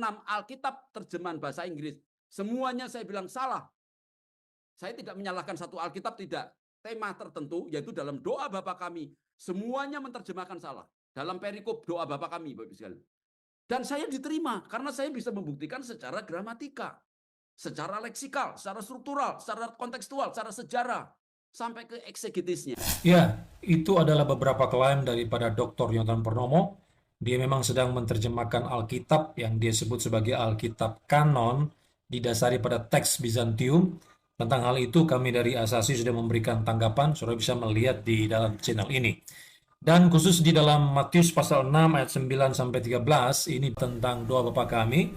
Alkitab terjemahan bahasa Inggris. Semuanya saya bilang salah. Saya tidak menyalahkan satu Alkitab, tidak. Tema tertentu, yaitu dalam doa Bapa kami, semuanya menerjemahkan salah. Dalam perikop doa Bapa kami, Bapak sekalian. Dan saya diterima, karena saya bisa membuktikan secara gramatika, secara leksikal, secara struktural, secara kontekstual, secara sejarah, sampai ke eksegetisnya. Ya, itu adalah beberapa klaim daripada Dr. Yonatan Purnomo. Dia memang sedang menerjemahkan Alkitab yang dia sebut sebagai Alkitab kanon, didasari pada teks Bizantium. Tentang hal itu kami dari Asasi sudah memberikan tanggapan, saudara bisa melihat di dalam channel ini. Dan khusus di dalam Matius pasal 6 ayat 9 sampai 13, ini tentang doa Bapa kami.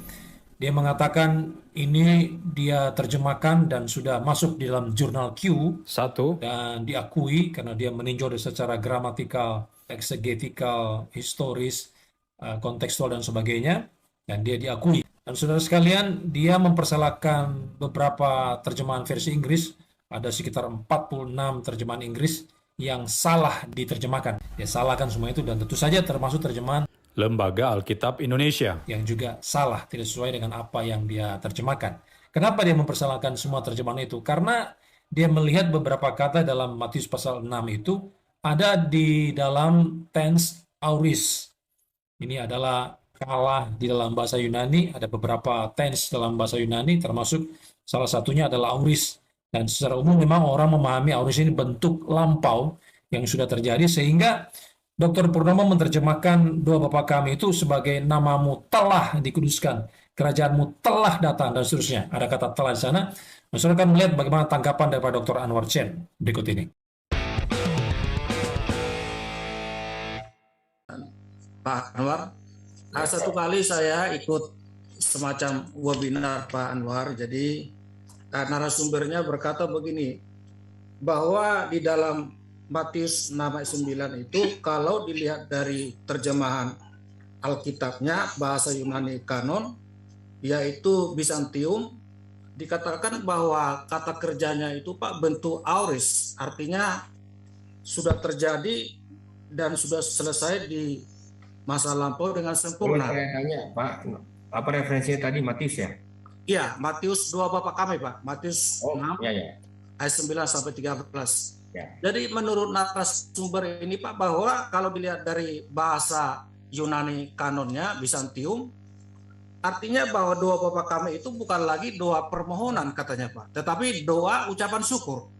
Dia mengatakan ini dia terjemahkan dan sudah masuk di dalam jurnal Q dan diakui karena dia meninjau secara gramatikal, eksegetikal, historis, kontekstual dan sebagainya, dan dia diakui. Dan saudara sekalian, dia mempersalahkan beberapa terjemahan versi Inggris, ada sekitar 46 terjemahan Inggris yang salah diterjemahkan. Dia salahkan semua itu dan tentu saja termasuk terjemahan Lembaga Alkitab Indonesia yang juga salah, tidak sesuai dengan apa yang dia terjemahkan. Kenapa dia mempersalahkan semua terjemahan itu? Karena dia melihat beberapa kata dalam Matius pasal 6 itu ada di dalam tense aorist. Ini adalah kalah di dalam bahasa Yunani, ada beberapa tense dalam bahasa Yunani, termasuk salah satunya adalah aorist. Dan secara umum memang orang memahami aorist ini bentuk lampau yang sudah terjadi, sehingga Dr. Purnomo menerjemahkan doa Bapa kami itu sebagai namamu telah dikuduskan, kerajaanmu telah datang, dan seterusnya. Ada kata telah di sana. Masyarakat akan melihat bagaimana tanggapan daripada Dr. Anwar Chen berikut ini. Pak Anwar, satu kali saya ikut semacam webinar Pak Anwar, jadi narasumbernya berkata begini, bahwa di dalam Matius 6 ayat 9 itu kalau dilihat dari terjemahan Alkitabnya bahasa Yunani kanon, yaitu Bizantium, dikatakan bahwa kata kerjanya itu Pak bentuk aorist, artinya sudah terjadi dan sudah selesai di masa lampau dengan sempurna. Saya tanya Pak, apa referensinya tadi Matius ya? Iya, Matius 2 Bapa kami Pak, Matius 6 ya. ayat 9 sampai 13. Ya. Jadi menurut narasumber ini Pak, bahwa kalau dilihat dari bahasa Yunani kanonnya Bizantium, artinya bahwa doa Bapa kami itu bukan lagi doa permohonan katanya Pak, tetapi doa ucapan syukur.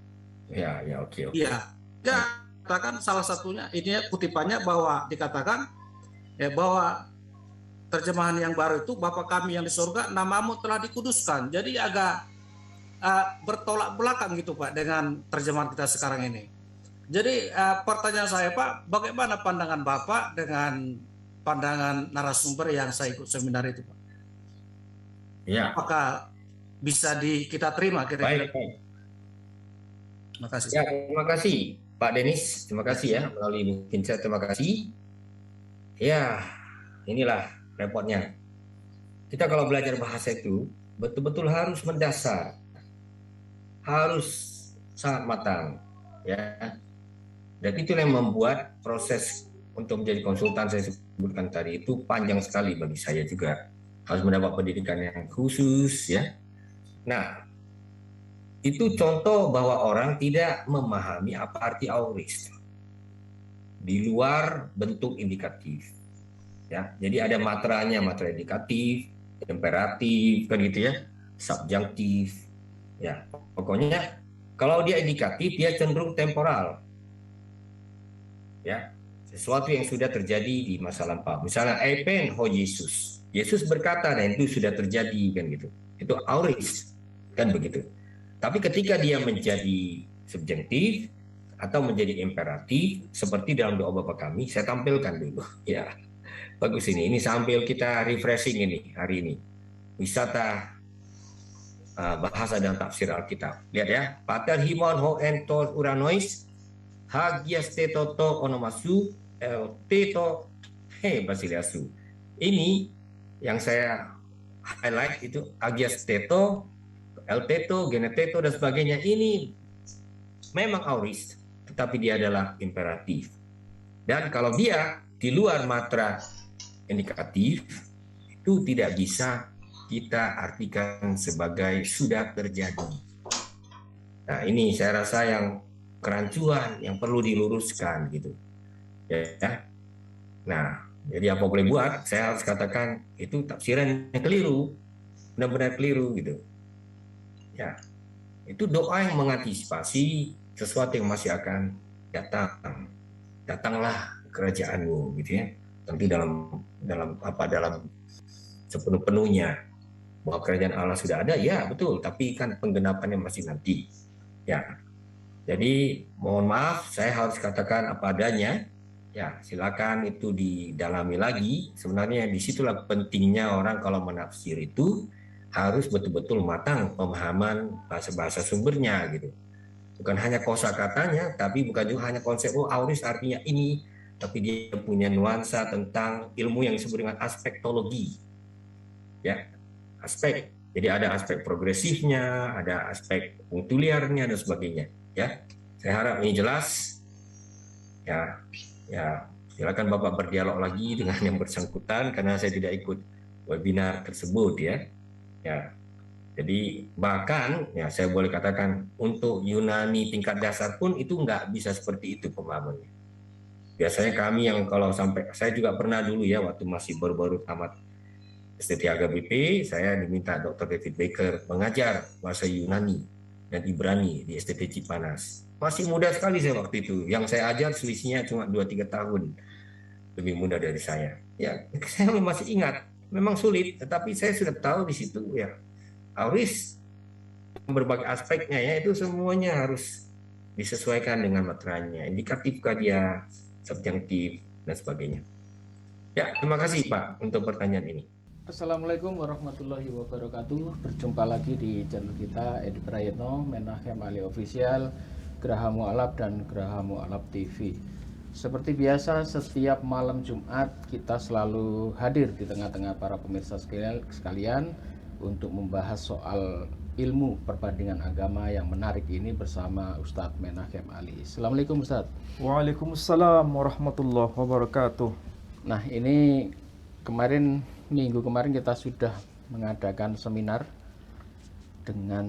Ya, oke. Iya. Ya, katakan salah satunya ini kutipannya bahwa dikatakan bahwa terjemahan yang baru itu Bapa kami yang di surga, namamu telah dikuduskan. Jadi agak bertolak belakang gitu Pak dengan terjemahan kita sekarang ini. Jadi pertanyaan saya Pak, bagaimana pandangan Bapak dengan pandangan narasumber yang saya ikut seminar itu Pak? Ya. Apakah bisa kita terima kira-kira? Baik. Terima kasih. Ya, terima kasih Pak Denis, terima kasih ya melalui mungkin saya terima kasih. Ya, inilah repotnya. Kita kalau belajar bahasa itu betul-betul harus mendasar, harus sangat matang, ya. Dan itu yang membuat proses untuk menjadi konsultan saya sebutkan tadi itu panjang sekali bagi saya juga. Harus mendapat pendidikan yang khusus, ya. Nah, itu contoh bahwa orang tidak memahami apa arti aorist di luar bentuk indikatif. Ya, jadi ada materanya, matera indikatif, imperatif, kan gitu ya, subjunktif. Ya, pokoknya kalau dia indikatif dia cenderung temporal. Ya, sesuatu yang sudah terjadi di masa lampau. Misalnya epen ho Yesus. Yesus berkata dan itu sudah terjadi kan gitu. Itu aorist kan begitu. Tapi ketika dia menjadi subjektif atau menjadi imperatif seperti dalam doa Bapa kami, saya tampilkan dulu ya. Bagus ini sambil kita refreshing ini hari ini. Wisata bahasa dan tafsir Alkitab. Lihat ya. Pater himon ho entos uranois hagias tetoto onomasu el teto he basiliasu. Ini yang saya highlight itu hagias teto, el teto, geneteto dan sebagainya. Ini memang aorist, tetapi dia adalah imperatif. Dan kalau dia di luar matra indikatif, itu tidak bisa kita artikan sebagai sudah terjadi. Nah, ini saya rasa yang kerancuan yang perlu diluruskan gitu. Ya. Nah, jadi apa boleh buat, saya harus katakan itu tafsiran yang keliru, benar-benar keliru gitu. Ya, itu doa yang mengantisipasi sesuatu yang masih akan datang. Datanglah kerajaanmu gitu ya. Tentu dalam sepenuh-penuhnya bahwa kerajaan Allah sudah ada, ya betul, tapi kan penggenapannya masih nanti. Ya. Jadi mohon maaf, saya harus katakan apa adanya. Ya, silakan itu didalami lagi. Sebenarnya disitulah pentingnya orang kalau menafsir itu harus betul-betul matang pemahaman bahasa-bahasa sumbernya gitu. Bukan hanya kosakatanya, tapi bukan juga hanya konsep auris artinya ini, tapi dia punya nuansa tentang ilmu yang disebut dengan aspektologi. Ya, aspek. Jadi ada aspek progresifnya, ada aspek punktuliarnya dan sebagainya. Ya, saya harap ini jelas. Ya, silakan Bapak berdialog lagi dengan yang bersangkutan karena saya tidak ikut webinar tersebut ya. Ya. Jadi bahkan ya saya boleh katakan untuk Yunani tingkat dasar pun itu nggak bisa seperti itu pemahamannya. Biasanya kami yang kalau sampai, saya juga pernah dulu ya waktu masih baru-baru tamat STT HGBP, saya diminta Dr. David Baker mengajar bahasa Yunani dan Ibrani di STT Cipanas. Masih muda sekali saya waktu itu. Yang saya ajar selisihnya cuma 2-3 tahun. Lebih muda dari saya. Ya, saya masih ingat. Memang sulit, tetapi saya sudah tahu di situ ya. Auris berbagai aspeknya ya itu semuanya harus disesuaikan dengan materannya. Indikatifkah dia, subjektif dan sebagainya. Ya, terima kasih Pak untuk pertanyaan ini. Assalamualaikum warahmatullahi wabarakatuh. Berjumpa lagi di channel kita Edi Prayitno, Menachem Ali Official, Geraha Mu'alaf dan Geraha Mu'alaf TV. Seperti biasa setiap malam Jumat kita selalu hadir di tengah-tengah para pemirsa sekalian untuk membahas soal ilmu perbandingan agama yang menarik ini bersama Ustadz Menachem Ali. Assalamualaikum Ustadz. Waalaikumsalam warahmatullahi wabarakatuh. Nah, ini minggu kemarin kita sudah mengadakan seminar dengan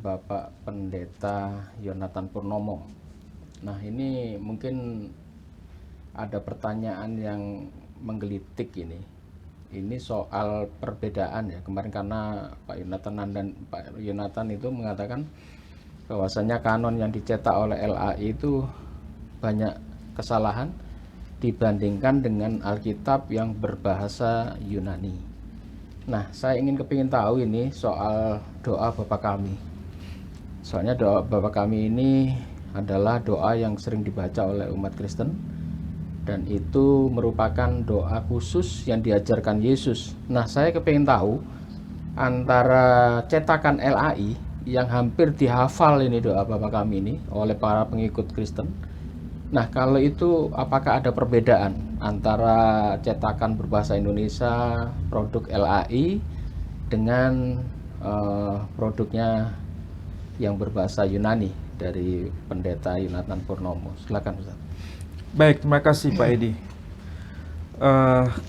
Bapak Pendeta Yonatan Purnomo. Nah, ini mungkin ada pertanyaan yang menggelitik ini. Ini soal perbedaan ya. Kemarin karena Pak Yonatan itu mengatakan bahwasanya kanon yang dicetak oleh LAI itu banyak kesalahan dibandingkan dengan Alkitab yang berbahasa Yunani. Nah, saya kepingin tahu ini soal doa Bapa Kami. Soalnya doa Bapa Kami ini adalah doa yang sering dibaca oleh umat Kristen dan itu merupakan doa khusus yang diajarkan Yesus. Nah, saya kepingin tahu antara cetakan LAI yang hampir dihafal ini doa Bapa Kami ini oleh para pengikut Kristen. Nah, kalau itu apakah ada perbedaan antara cetakan berbahasa Indonesia produk LAI dengan produknya yang berbahasa Yunani dari Pendeta Yonatan Purnomo? Silakan Ustaz. Baik, terima kasih Pak Edi.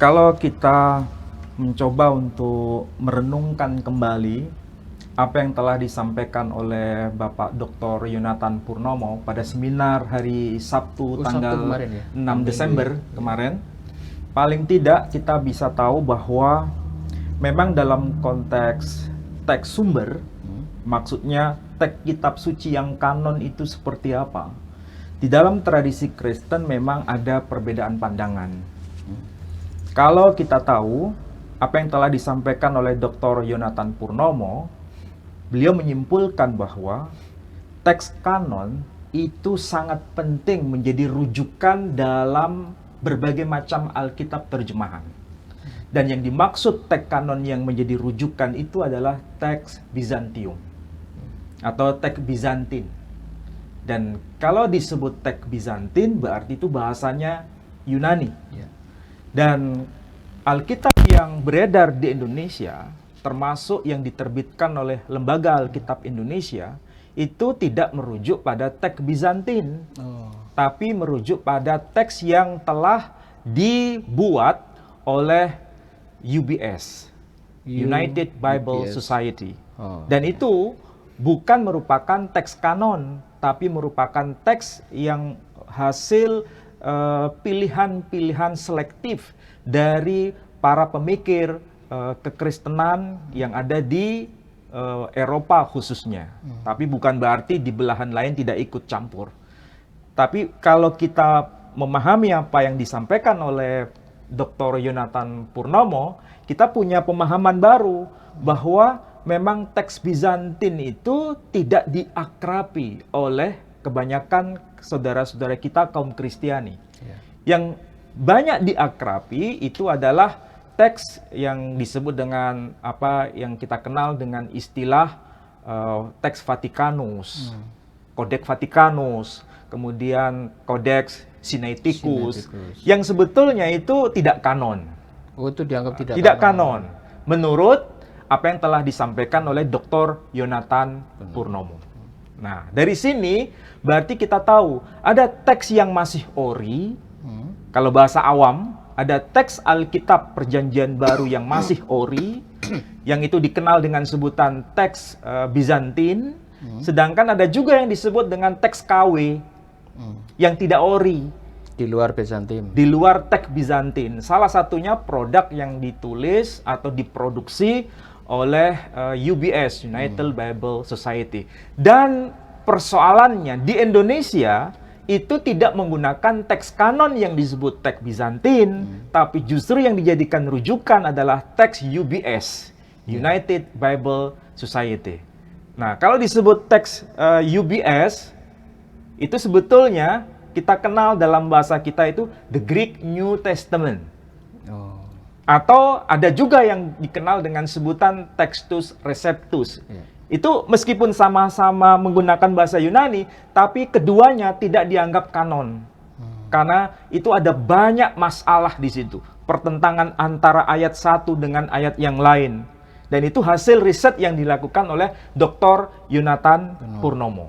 Kalau kita mencoba untuk merenungkan kembali apa yang telah disampaikan oleh Bapak Dr. Yonatan Purnomo pada seminar hari Sabtu tanggal kemarin ya? 6 Desember kemarin, paling tidak kita bisa tahu bahwa memang dalam konteks teks sumber, maksudnya teks kitab suci yang kanon itu seperti apa. Di dalam tradisi Kristen memang ada perbedaan pandangan. Kalau kita tahu apa yang telah disampaikan oleh Dr. Yonatan Purnomo, beliau menyimpulkan bahwa teks kanon itu sangat penting menjadi rujukan dalam berbagai macam Alkitab terjemahan. Dan yang dimaksud teks kanon yang menjadi rujukan itu adalah teks Bizantium atau teks Bizantin. Dan kalau disebut teks Bizantin berarti itu bahasanya Yunani. Dan Alkitab yang beredar di Indonesia, termasuk yang diterbitkan oleh Lembaga Alkitab Indonesia, itu tidak merujuk pada teks Bizantin, tapi merujuk pada teks yang telah dibuat oleh UBS, United Bible UBS. Society. Oh, Dan itu bukan merupakan teks kanon, tapi merupakan teks yang hasil pilihan-pilihan selektif dari para pemikir kekristenan yang ada di Eropa khususnya. Tapi bukan berarti di belahan lain tidak ikut campur. Tapi kalau kita memahami apa yang disampaikan oleh Dr. Yonatan Purnomo, kita punya pemahaman baru bahwa memang teks Bizantin itu tidak diakrabi oleh kebanyakan saudara-saudara kita kaum Kristiani. Yang banyak diakrabi itu adalah teks yang disebut dengan apa yang kita kenal dengan istilah teks Vatikanus, Codex Vaticanus, kemudian Codex Sinaiticus, yang sebetulnya itu tidak kanon. Oh, itu dianggap Tidak kanon. Menurut apa yang telah disampaikan oleh Dr. Yonatan Purnomo. Nah, dari sini berarti kita tahu ada teks yang masih ori. Kalau bahasa awam, ada teks Alkitab Perjanjian Baru yang masih ori, yang itu dikenal dengan sebutan teks Bizantin. Sedangkan ada juga yang disebut dengan teks KW, yang tidak ori. di luar Bizantin. Di luar teks Bizantin. Salah satunya produk yang ditulis atau diproduksi oleh UBS, United Bible Society. Dan persoalannya di Indonesia itu tidak menggunakan teks kanon yang disebut teks Bizantin, tapi justru yang dijadikan rujukan adalah teks UBS, United Bible Society. Nah, kalau disebut teks UBS, itu sebetulnya kita kenal dalam bahasa kita itu the Greek New Testament. Oh. Atau ada juga yang dikenal dengan sebutan Textus Receptus. Itu meskipun sama-sama menggunakan bahasa Yunani, tapi keduanya tidak dianggap kanon. Karena itu ada banyak masalah di situ. Pertentangan antara ayat satu dengan ayat yang lain. Dan itu hasil riset yang dilakukan oleh Dr. Yonatan Purnomo.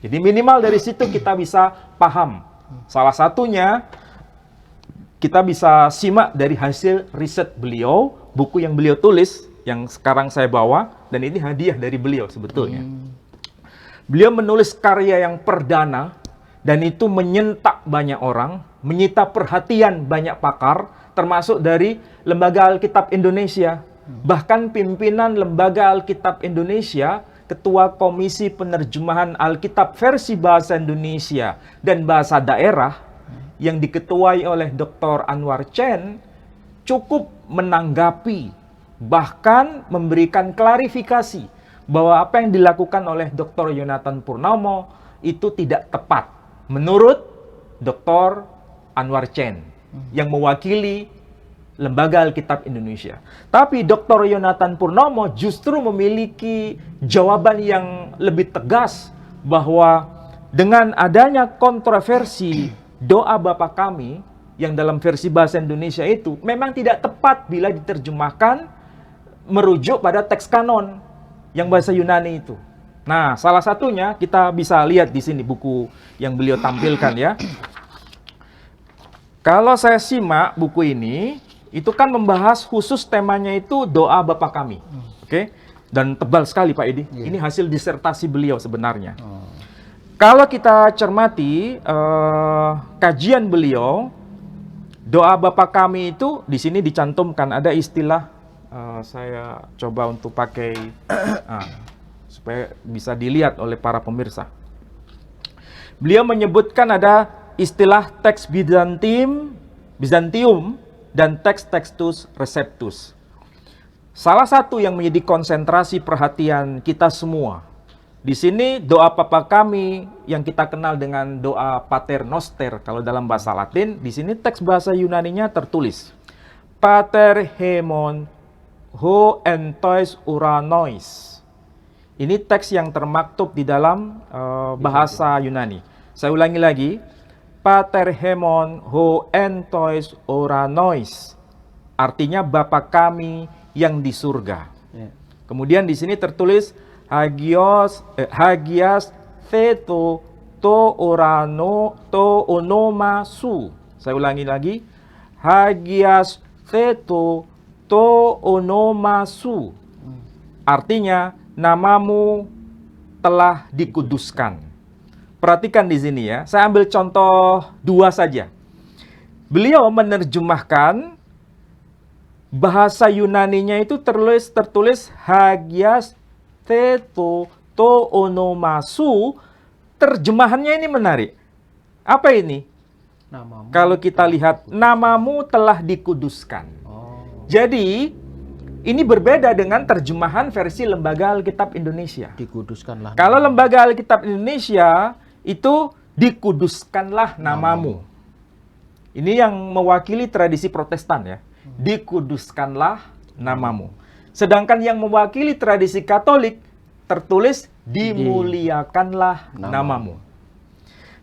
Jadi minimal dari situ kita bisa paham. Salah satunya kita bisa simak dari hasil riset beliau, buku yang beliau tulis, yang sekarang saya bawa, dan ini hadiah dari beliau sebetulnya. Beliau menulis karya yang perdana, dan itu menyentak banyak orang, menyita perhatian banyak pakar, termasuk dari Lembaga Alkitab Indonesia. Bahkan pimpinan Lembaga Alkitab Indonesia, Ketua Komisi Penerjemahan Alkitab versi Bahasa Indonesia dan Bahasa Daerah, yang diketuai oleh Dr. Anwar Chen, cukup menanggapi, bahkan memberikan klarifikasi bahwa apa yang dilakukan oleh Dr. Yonatan Purnomo itu tidak tepat menurut Dr. Anwar Chen yang mewakili Lembaga Alkitab Indonesia. Tapi Dr. Yonatan Purnomo justru memiliki jawaban yang lebih tegas bahwa dengan adanya kontroversi doa Bapa Kami yang dalam versi bahasa Indonesia itu memang tidak tepat bila diterjemahkan merujuk pada teks kanon yang bahasa Yunani itu. Nah, salah satunya kita bisa lihat di sini buku yang beliau tampilkan ya. Kalau saya simak buku ini, itu kan membahas khusus temanya itu doa Bapa Kami. Oke? Dan tebal sekali Pak Edi. Ini hasil disertasi beliau sebenarnya. Kalau kita cermati kajian beliau, doa Bapa Kami itu di sini dicantumkan ada istilah, saya coba untuk pakai supaya bisa dilihat oleh para pemirsa. Beliau menyebutkan ada istilah teks Bizantium dan teks Textus Receptus. Salah satu yang menjadi konsentrasi perhatian kita semua di sini doa Bapa Kami yang kita kenal dengan doa Pater Noster kalau dalam bahasa Latin, di sini teks bahasa Yunaninya tertulis Pater Hemon ho entois uranois. Ini teks yang termaktub di dalam bahasa Yunani. Saya ulangi lagi, Pater Hemon ho entois uranois. Artinya Bapa Kami yang di surga. Kemudian di sini tertulis Hagias theto to orano to onoma su. Saya ulangi lagi. Hagias theto to onomasu. Artinya namamu telah dikuduskan. Perhatikan di sini ya. Saya ambil contoh 2 saja. Beliau menerjemahkan bahasa Yunaninya itu tertulis Hagias Teto to onomasu. Terjemahannya ini menarik. Apa ini? Namamu. Kalau kita lihat, namamu telah dikuduskan. Oh, Jadi, ini berbeda dengan terjemahan versi Lembaga Alkitab Indonesia. dikuduskanlah. Kalau Lembaga Alkitab Indonesia, itu dikuduskanlah namamu. Ini yang mewakili tradisi Protestan ya. Dikuduskanlah namamu. Sedangkan yang mewakili tradisi Katolik, tertulis dimuliakanlah namamu.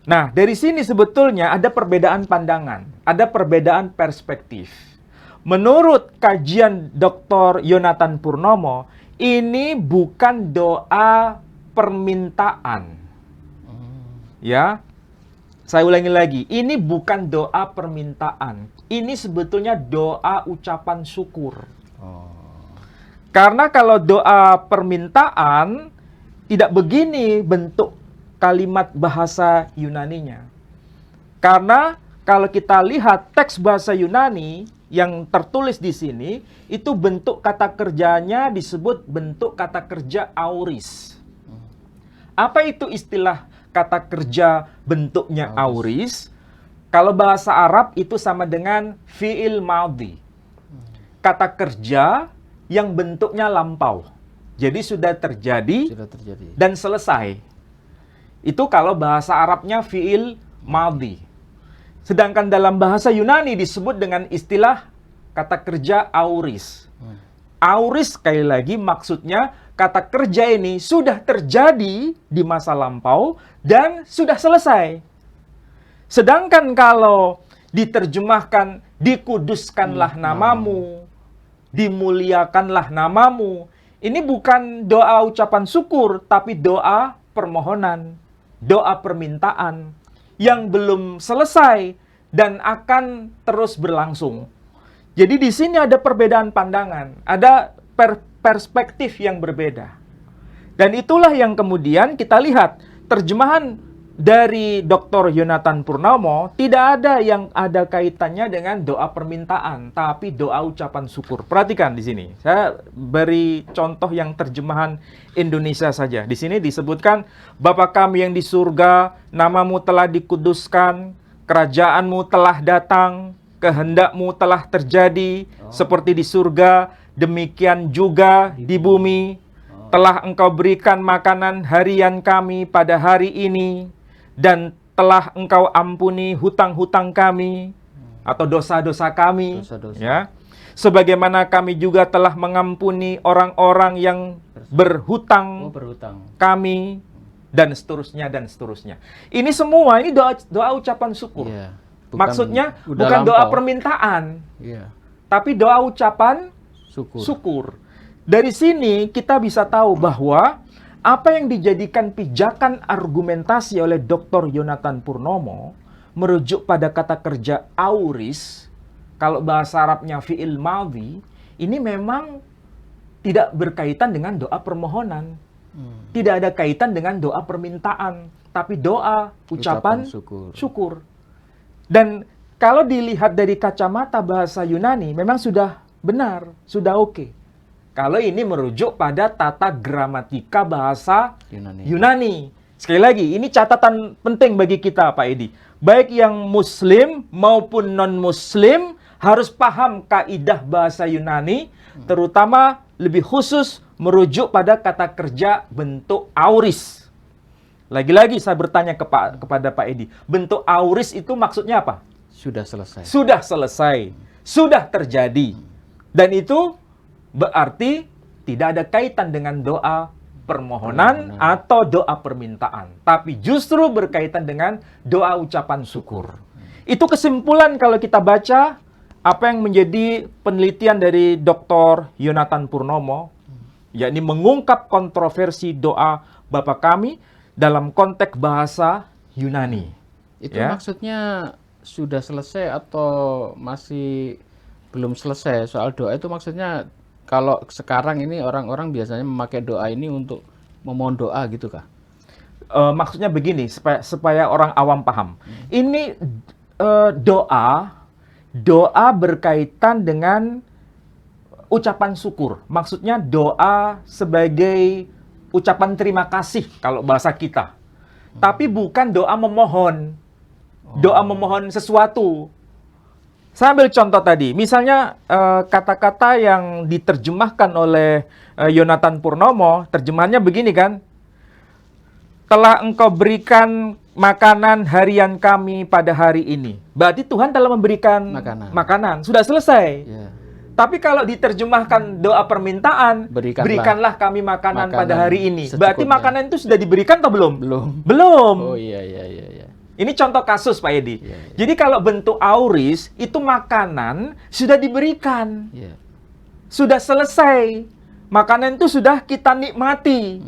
Nah, dari sini sebetulnya ada perbedaan pandangan, ada perbedaan perspektif. Menurut kajian Dr. Yonatan Purnomo, ini bukan doa permintaan. Ya, saya ulangi lagi, ini bukan doa permintaan. Ini sebetulnya doa ucapan syukur. Oh, Karena kalau doa permintaan, tidak begini bentuk kalimat bahasa Yunaninya. Karena kalau kita lihat teks bahasa Yunani yang tertulis di sini, itu bentuk kata kerjanya disebut bentuk kata kerja auris. Apa itu istilah kata kerja bentuknya auris? Kalau bahasa Arab itu sama dengan fi'il madhi. Kata kerja yang bentuknya lampau. Jadi sudah terjadi sudah terjadi. dan selesai. Itu kalau bahasa Arabnya fi'il madhi. Sedangkan dalam bahasa Yunani disebut dengan istilah kata kerja auris. Auris sekali lagi maksudnya kata kerja ini sudah terjadi di masa lampau dan sudah selesai. Sedangkan kalau diterjemahkan dikuduskanlah namamu, dimuliakanlah namamu, ini bukan doa ucapan syukur tapi doa permohonan, doa permintaan yang belum selesai dan akan terus berlangsung. Jadi di sini ada perbedaan pandangan, ada perspektif yang berbeda. Dan itulah yang kemudian kita lihat terjemahan dari Dr. Yonatan Purnomo tidak ada yang ada kaitannya dengan doa permintaan, tapi doa ucapan syukur. Perhatikan di sini. Saya beri contoh yang terjemahan Indonesia saja. Di sini disebutkan, Bapa kami yang di surga, namamu telah dikuduskan, kerajaanmu telah datang, kehendakmu telah terjadi, seperti di surga, demikian juga di bumi. Telah engkau berikan makanan harian kami pada hari ini, dan telah engkau ampuni hutang-hutang kami atau dosa-dosa kami, Dosa-dosa. ya. Sebagaimana kami juga telah mengampuni orang-orang yang berhutang berhutang. kami, dan seterusnya dan seterusnya. Ini semua ini doa ucapan syukur. Iya. Maksudnya udah bukan doa lampau. permintaan, Iya. tapi doa ucapan Syukur. syukur. Dari sini kita bisa tahu bahwa apa yang dijadikan pijakan argumentasi oleh Dr. Yonatan Purnomo merujuk pada kata kerja auris, kalau bahasa Arabnya fi'il madhi, ini memang tidak berkaitan dengan doa permohonan. Tidak ada kaitan dengan doa permintaan, tapi doa ucapan syukur. syukur. Dan kalau dilihat dari kacamata bahasa Yunani, memang sudah benar, sudah oke. Kalau ini merujuk pada tata gramatika bahasa Yunani. Sekali lagi, ini catatan penting bagi kita, Pak Edi. Baik yang Muslim maupun non-Muslim harus paham kaidah bahasa Yunani, terutama lebih khusus merujuk pada kata kerja bentuk auris. Lagi-lagi saya bertanya kepada Pak Edi, bentuk auris itu maksudnya apa? Sudah selesai. Sudah selesai, sudah terjadi. Dan itu berarti tidak ada kaitan dengan doa permohonan atau doa permintaan, tapi justru berkaitan dengan doa ucapan syukur. Itu kesimpulan kalau kita baca apa yang menjadi penelitian dari Dr. Yonatan Purnomo, yakni mengungkap kontroversi doa Bapa kami dalam konteks bahasa Yunani. Itu Ya. maksudnya sudah selesai atau masih Belum selesai. Soal doa itu maksudnya kalau sekarang ini orang-orang biasanya memakai doa ini untuk memohon doa gitu kah? Maksudnya begini, supaya orang awam paham. Ini doa berkaitan dengan ucapan syukur. Maksudnya doa sebagai ucapan terima kasih kalau bahasa kita. Tapi bukan doa memohon. Doa memohon sesuatu. Saya ambil contoh tadi. Misalnya kata-kata yang diterjemahkan oleh Yonatan Purnomo, terjemahannya begini kan? Telah engkau berikan makanan harian kami pada hari ini. Berarti Tuhan telah memberikan makanan. Sudah selesai. Ya. Tapi kalau diterjemahkan doa permintaan, berikanlah kami makanan pada hari ini. Berarti makanan itu sudah diberikan atau belum? Belum. Oh iya. Ini contoh kasus Pak Edi. Iya. Jadi kalau bentuk auris, itu makanan sudah diberikan. Iya. Sudah selesai. Makanan itu sudah kita nikmati.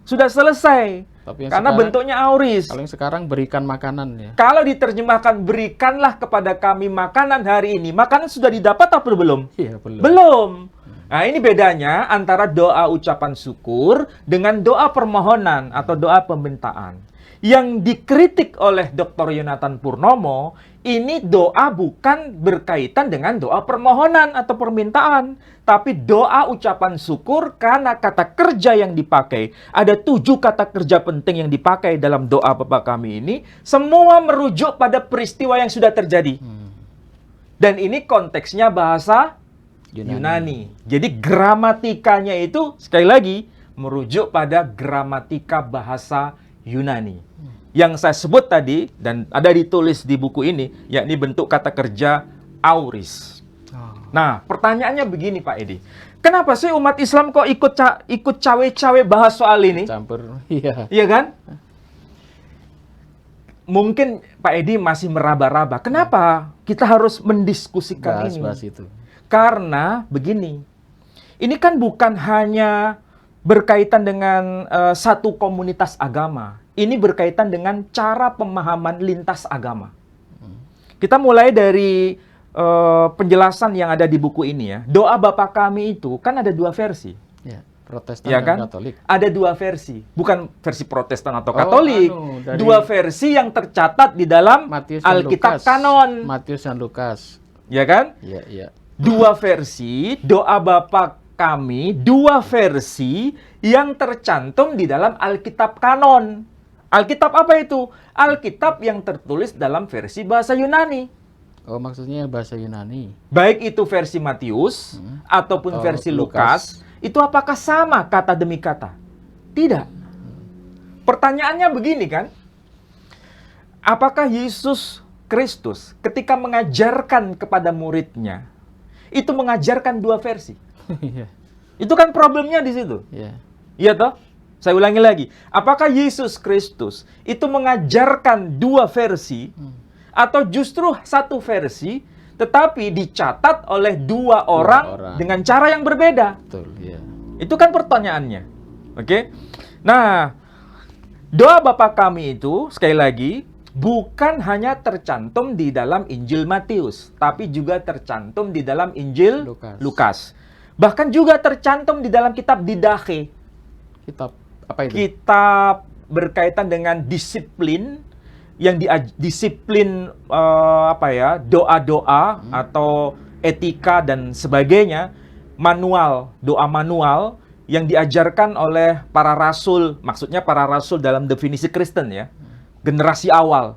Sudah selesai. Tapi Karena bentuknya auris. Kalau yang sekarang berikan makanan ya. Kalau diterjemahkan berikanlah kepada kami makanan hari ini, makanan sudah didapat atau belum? Iya, belum. Belum. Nah, ini bedanya antara doa ucapan syukur dengan doa permohonan atau doa permintaan. Yang dikritik oleh Dr. Yonatan Purnomo, ini doa bukan berkaitan dengan doa permohonan atau permintaan, tapi doa ucapan syukur karena kata kerja yang dipakai. Ada 7 kata kerja penting yang dipakai dalam doa Bapa Kami ini, semua merujuk pada peristiwa yang sudah terjadi. Dan ini konteksnya bahasa Yunani. Jadi gramatikanya itu, sekali lagi, merujuk pada gramatika bahasa Yunani. Yang saya sebut tadi, dan ada ditulis di buku ini, yakni bentuk kata kerja auris. Nah, pertanyaannya begini Pak Edi. Kenapa sih umat Islam kok ikut cawe-cawe bahas soal ini? Campur, iya. Iya kan? Mungkin Pak Edi masih meraba-raba. Kenapa kita harus mendiskusikan ini? Bahas itu. Karena begini, ini kan bukan hanya berkaitan dengan satu komunitas agama. Ini berkaitan dengan cara pemahaman lintas agama. Kita mulai dari penjelasan yang ada di buku ini ya. Doa Bapa Kami itu kan ada 2 versi. Ya, Protestan Ya dan kan? Katolik. Ada 2 versi. Bukan versi Protestan atau Katolik. Dari 2 versi yang tercatat di dalam Matius dan Alkitab Lukas. kanon. Matius dan Lukas. Ya kan? Iya. 2 versi doa Bapa Kami, 2 versi yang tercantum di dalam Alkitab kanon. Alkitab apa itu? Alkitab yang tertulis dalam versi bahasa Yunani. Oh, maksudnya bahasa Yunani. Baik itu versi Matius ataupun versi Lukas, itu apakah sama kata demi kata? Tidak. Pertanyaannya begini kan? Apakah Yesus Kristus ketika mengajarkan kepada muridnya, itu mengajarkan 2 versi? Iya. Itu kan problemnya di situ. Iya. Iya toh? Saya ulangi lagi. Apakah Yesus Kristus itu mengajarkan 2 versi atau justru 1 versi tetapi dicatat oleh 2 orang dengan cara yang berbeda? Betul, iya. Itu kan pertanyaannya. Oke? Nah, doa Bapa Kami itu sekali lagi bukan hanya tercantum di dalam Injil Matius, tapi juga tercantum di dalam Injil Lukas. Bahkan juga tercantum di dalam kitab Didache. Kitab apa itu? Kitab berkaitan dengan disiplin yang disiplin doa-doa atau etika dan sebagainya, doa manual yang diajarkan oleh para rasul, maksudnya para rasul dalam definisi Kristen ya. Generasi awal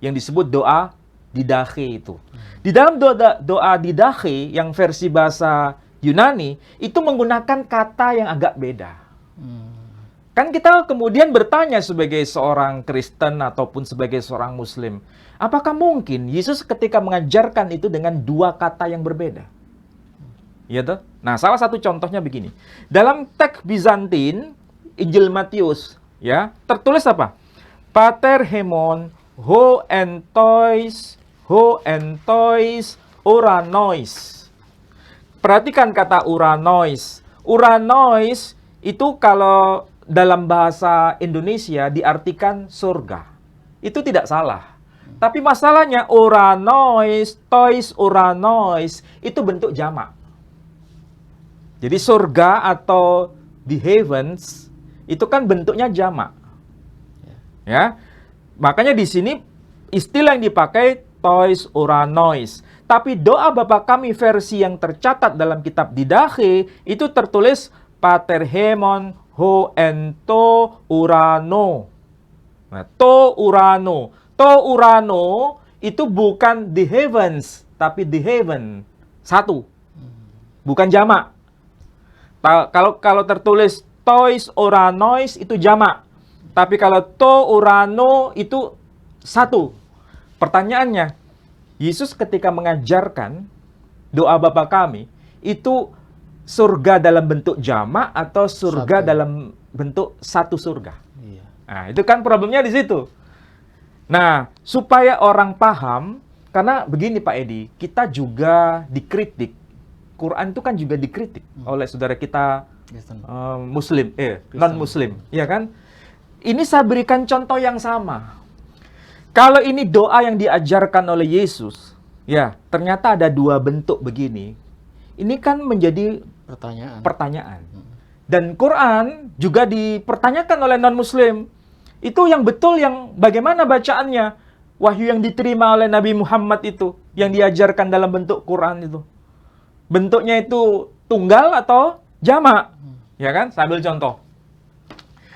yang disebut doa Didache itu. Di dalam doa Didache yang versi bahasa Yunani itu menggunakan kata yang agak beda. Kan kita kemudian bertanya sebagai seorang Kristen ataupun sebagai seorang Muslim, apakah mungkin Yesus ketika mengajarkan itu dengan 2 kata yang berbeda? Iya toh? Nah, salah satu contohnya begini. Dalam teks Bizantin, Injil Matius, ya, tertulis apa? Pater hemon ho entois uranois. Perhatikan kata uranois. Uranois itu kalau dalam bahasa Indonesia diartikan surga. Itu tidak salah. Tapi masalahnya uranois, tois, uranois itu bentuk jamak. Jadi surga atau the heavens itu kan bentuknya jamak. Ya. Makanya di sini istilah yang dipakai tois, uranois. Tapi doa Bapa kami versi yang tercatat dalam kitab Didache itu tertulis Pater Hemon ho ento urano. Nah, to urano. To urano itu bukan the heavens, tapi the heaven. Satu. Bukan jamak. Kalau tertulis tois uranois itu jamak. Tapi kalau to urano itu satu. Pertanyaannya, Yesus ketika mengajarkan doa Bapa kami, itu surga dalam bentuk jamak atau surga dalam bentuk satu surga? Iya. Nah, itu kan problemnya di situ. Nah, supaya orang paham, karena begini Pak Edi, kita juga dikritik. Quran itu kan juga dikritik oleh saudara kita Muslim, non-Muslim, ya kan? Ini saya berikan contoh yang sama. Kalau ini doa yang diajarkan oleh Yesus, ya ternyata ada dua bentuk begini. Ini kan menjadi pertanyaan. Dan Quran juga dipertanyakan oleh non-Muslim. Itu yang betul, yang bagaimana bacaannya? Wahyu yang diterima oleh Nabi Muhammad itu, yang diajarkan dalam bentuk Quran itu. Bentuknya itu tunggal atau jamak? Ya kan? Saya ambil contoh.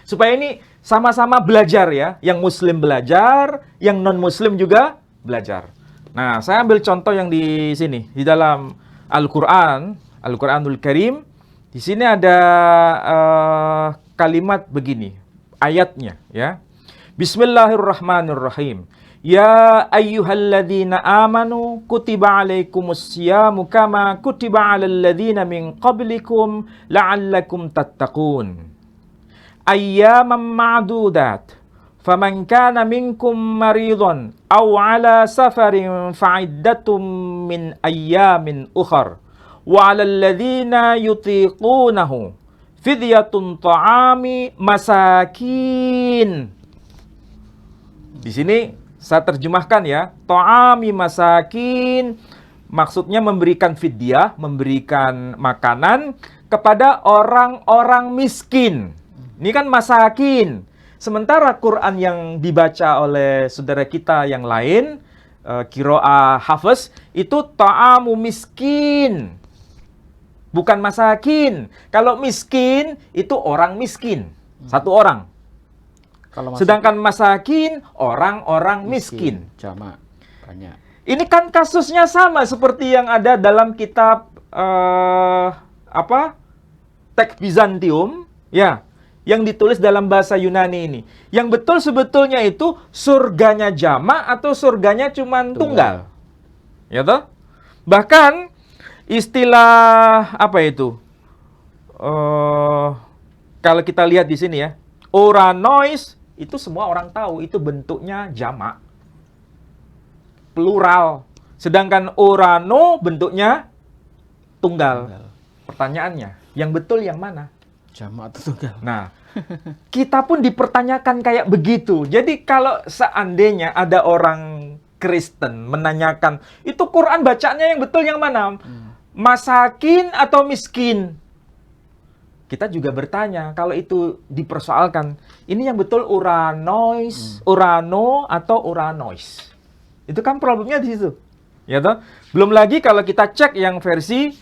Supaya ini sama-sama belajar ya, yang Muslim belajar, yang non-Muslim juga belajar. Nah, saya ambil contoh yang di sini, di dalam Al-Quran, Al-Quranul Karim. Di sini ada kalimat begini, ayatnya ya. Bismillahirrahmanirrahim. Ya ayyuhalladzina amanu kutiba alaikumusyamu kama kutiba alal ladzina min qablikum la'allakum tattaqun. Ayyaman ma'dudat. Faman kana minkum maridun aw ala safarin fa'iddatum min ayyamin ukhar. Wa 'alal ladzina yutiqunahu fidyatun ta'ami masakin. Di sini saya terjemahkan ya, ta'ami masakin maksudnya memberikan fidyah, memberikan makanan kepada orang-orang miskin. Ini kan masakin. Sementara Quran yang dibaca oleh saudara kita yang lain, Qiraah Hafiz, itu ta'amu miskin. Bukan masakin. Kalau miskin, itu orang miskin. Satu orang. Sedangkan masakin, orang-orang miskin. Jamak, banyak. Ini kan kasusnya sama seperti yang ada dalam kitab teks Bizantium, ya, yang ditulis dalam bahasa Yunani ini. Yang betul sebetulnya itu surganya jamak atau surganya cuman tunggal. Ya toh? Bahkan istilah apa itu? Kalau kita lihat di sini ya, uranois itu semua orang tahu itu bentuknya jamak, plural. Sedangkan urano bentuknya tunggal. Pertanyaannya, yang betul yang mana? Jamak atau tunggal? Nah, kita pun dipertanyakan kayak begitu. Jadi kalau seandainya ada orang Kristen menanyakan, itu Quran bacanya yang betul yang mana? Masakin atau miskin? Kita juga bertanya, kalau itu dipersoalkan, ini yang betul uranois, urano atau uranois? Itu kan problemnya di situ. Ya toh? Belum lagi kalau kita cek yang versi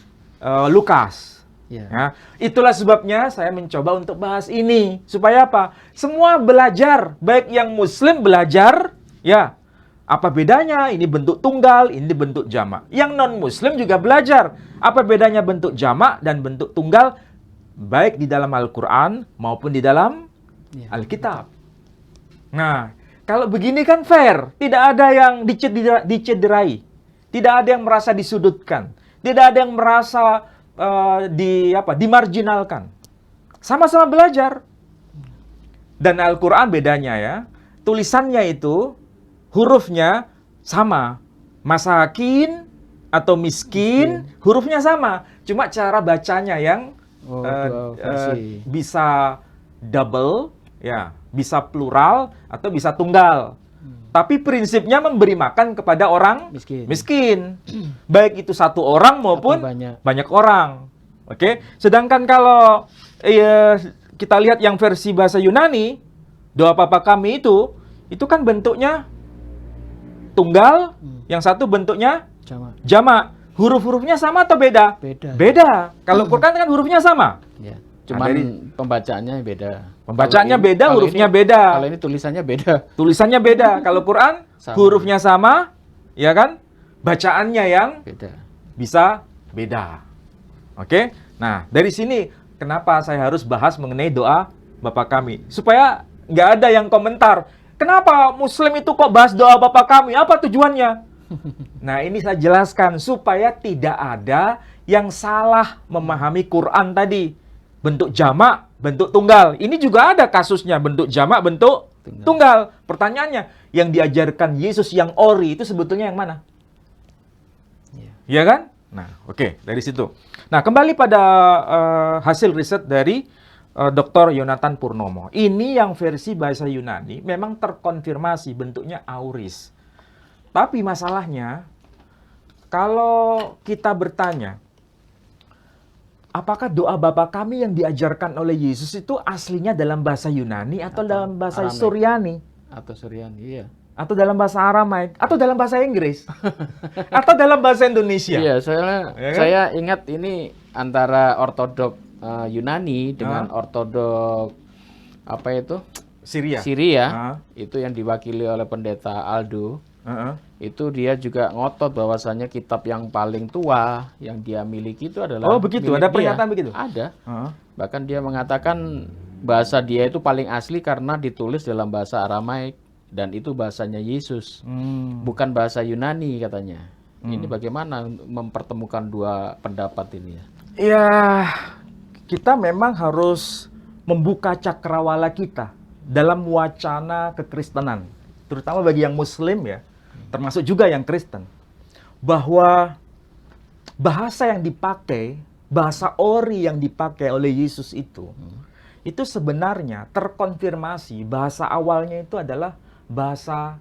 Lukas. Ya, itulah sebabnya saya mencoba untuk bahas ini. Supaya apa? Semua belajar, baik yang Muslim belajar, ya, apa bedanya? Ini bentuk tunggal, ini bentuk jamak. Yang non-Muslim juga belajar. Apa bedanya bentuk jamak dan bentuk tunggal? Baik di dalam Al-Quran maupun di dalam Alkitab. Nah, kalau begini kan fair. Tidak ada yang dicederai. Tidak ada yang merasa disudutkan. Tidak ada yang merasa dimarginalkan. Sama-sama belajar. Dan Al-Quran bedanya ya. Tulisannya itu, hurufnya sama. Masakin atau miskin, hurufnya sama. Cuma cara bacanya yang bisa double, ya, bisa plural atau bisa tunggal. Tapi prinsipnya memberi makan kepada orang miskin. Baik itu satu orang maupun banyak orang. Oke. Sedangkan kalau kita lihat yang versi bahasa Yunani, doa Bapa kami itu kan bentuknya tunggal, yang satu bentuknya jamak. Huruf-hurufnya sama atau beda? Beda. Kalau Quran kan hurufnya sama. Ya. Cuman pembacaannya beda. Pembacaannya beda, hurufnya beda. Kalau ini tulisannya beda. Tulisannya beda. Kalau Quran hurufnya sama, ya kan? Bacaannya yang bisa beda. Oke? Nah, dari sini kenapa saya harus bahas mengenai doa Bapa kami? Supaya nggak ada yang komentar, kenapa Muslim itu kok bahas doa Bapa kami? Apa tujuannya? Nah, ini saya jelaskan supaya tidak ada yang salah memahami Quran tadi. Bentuk jamak, bentuk tunggal. Ini juga ada kasusnya, bentuk jamak, bentuk tunggal. Pertanyaannya, yang diajarkan Yesus yang ori itu sebetulnya yang mana? Iya kan? Nah, oke, dari situ. Nah, kembali pada hasil riset dari Dr. Yonatan Purnomo. Ini yang versi bahasa Yunani memang terkonfirmasi bentuknya auris. Tapi masalahnya, kalau kita bertanya, apakah doa Bapa kami yang diajarkan oleh Yesus itu aslinya dalam bahasa Yunani atau dalam bahasa Suryani? Atau Suryani, iya. Atau dalam bahasa Aramaik? Atau dalam bahasa Inggris? Atau dalam bahasa Indonesia? Iya, saya ingat ini antara ortodok Yunani dengan ortodok apa itu? Syria. Itu yang diwakili oleh pendeta Aldo. Itu dia juga ngotot bahwasanya kitab yang paling tua yang dia miliki itu adalah begitu, ada pernyataan begitu? Ada. Bahkan dia mengatakan bahasa dia itu paling asli karena ditulis dalam bahasa Aramaik dan itu bahasanya Yesus. Bukan bahasa Yunani katanya. Ini bagaimana mempertemukan dua pendapat ini ya? Ya, kita memang harus membuka cakrawala kita dalam wacana kekristenan, terutama bagi yang Muslim ya, termasuk juga yang Kristen, bahwa bahasa yang dipakai, bahasa ori yang dipakai oleh Yesus itu sebenarnya terkonfirmasi bahasa awalnya itu adalah bahasa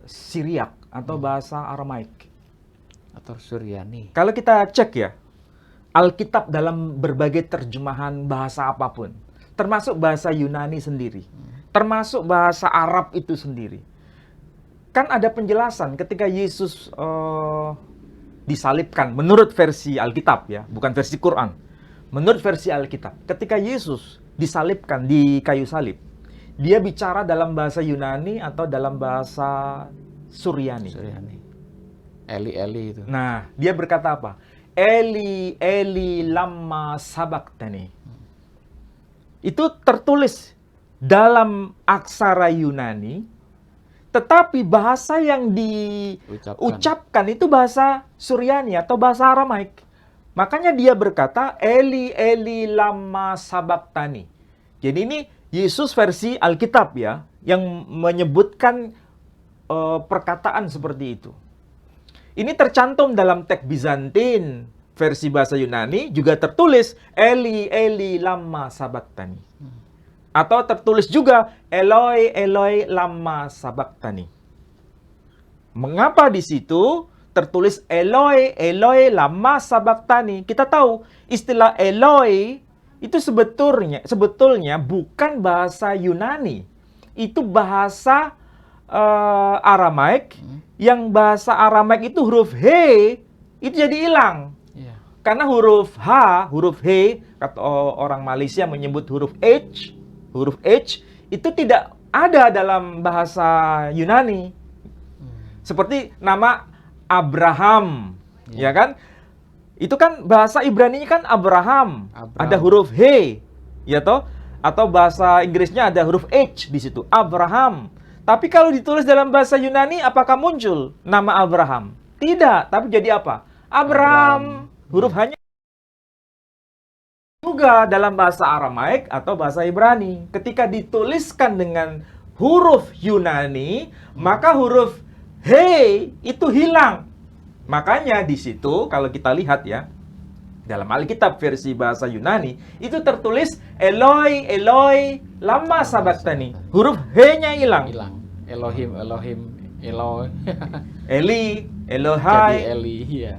Syriak atau bahasa Aramaik atau Suryani. Kalau kita cek ya, Alkitab dalam berbagai terjemahan bahasa apapun, termasuk bahasa Yunani sendiri, termasuk bahasa Arab itu sendiri, kan ada penjelasan ketika Yesus disalibkan menurut versi Alkitab ya, bukan versi Quran. Menurut versi Alkitab, ketika Yesus disalibkan di kayu salib, dia bicara dalam bahasa Yunani atau dalam bahasa Suryani. Eli itu. Nah, dia berkata apa? Eli, Eli, lama sabaktani. Itu tertulis dalam aksara Yunani, tetapi bahasa yang diucapkan itu bahasa Suryani atau bahasa Aramaik. Makanya dia berkata, Eli, Eli, lama sabaktani. Jadi ini Yesus versi Alkitab ya, yang menyebutkan perkataan seperti itu. Ini tercantum dalam teks Bizantin versi bahasa Yunani, juga tertulis Eli, Eli, lama sabaktani. Atau tertulis juga Eloi, Eloi, lama sabaktani. Mengapa di situ tertulis Eloi, Eloi, lama sabaktani? Kita tahu istilah Eloi itu sebetulnya bukan bahasa Yunani. Itu bahasa Aramaik, yang bahasa Aramaik itu huruf He itu jadi hilang. Karena huruf H, huruf He, kata orang Malaysia menyebut huruf H itu tidak ada dalam bahasa Yunani. Seperti nama Abraham, ya kan? Itu kan bahasa Ibrani kan Abraham. Ada huruf He, ya toh? Atau bahasa Inggrisnya ada huruf H di situ, Abraham. Tapi kalau ditulis dalam bahasa Yunani, apakah muncul nama Abraham? Tidak, tapi jadi apa? Abraham. Huruf hanya juga dalam bahasa Aramaik atau bahasa Ibrani. Ketika dituliskan dengan huruf Yunani, maka huruf He itu hilang. Makanya di situ kalau kita lihat ya, dalam Alkitab versi bahasa Yunani, itu tertulis Eloi, Eloi, lama sabaktani. Huruf He-nya hilang. Elohim, Elo. Eli, Jadi Elohai, Eli, ya.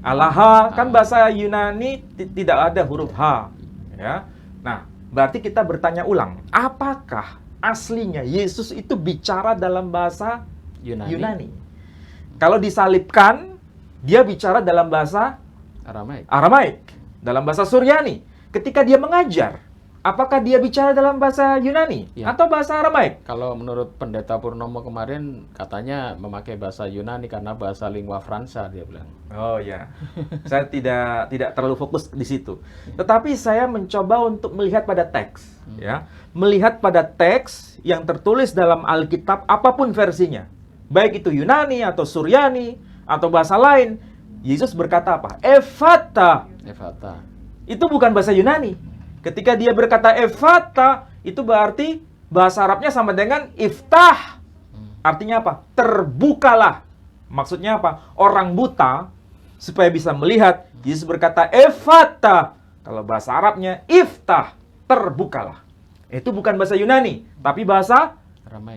Allaha, kan bahasa Yunani tidak ada huruf H, ya. Nah, berarti kita bertanya ulang, apakah aslinya Yesus itu bicara dalam bahasa Yunani? Kalau disalibkan, dia bicara dalam bahasa Aramaik, dalam bahasa Suryani. Ketika dia mengajar, apakah dia bicara dalam bahasa Yunani atau bahasa Aramaik? Kalau menurut Pendeta Purnomo kemarin katanya memakai bahasa Yunani karena bahasa lingua franca, dia bilang. Oh ya, saya tidak terlalu fokus di situ. Tetapi saya mencoba untuk melihat pada teks, ya, melihat pada teks yang tertulis dalam Alkitab apapun versinya, baik itu Yunani atau Suryani atau bahasa lain. Yesus berkata apa? Ephata. Itu bukan bahasa Yunani. Ketika dia berkata Ephata, itu berarti bahasa Arabnya sama dengan iftah. Artinya apa? Terbukalah. Maksudnya apa? Orang buta supaya bisa melihat, Yesus berkata Ephata. Kalau bahasa Arabnya iftah, terbukalah. Itu bukan bahasa Yunani, tapi bahasa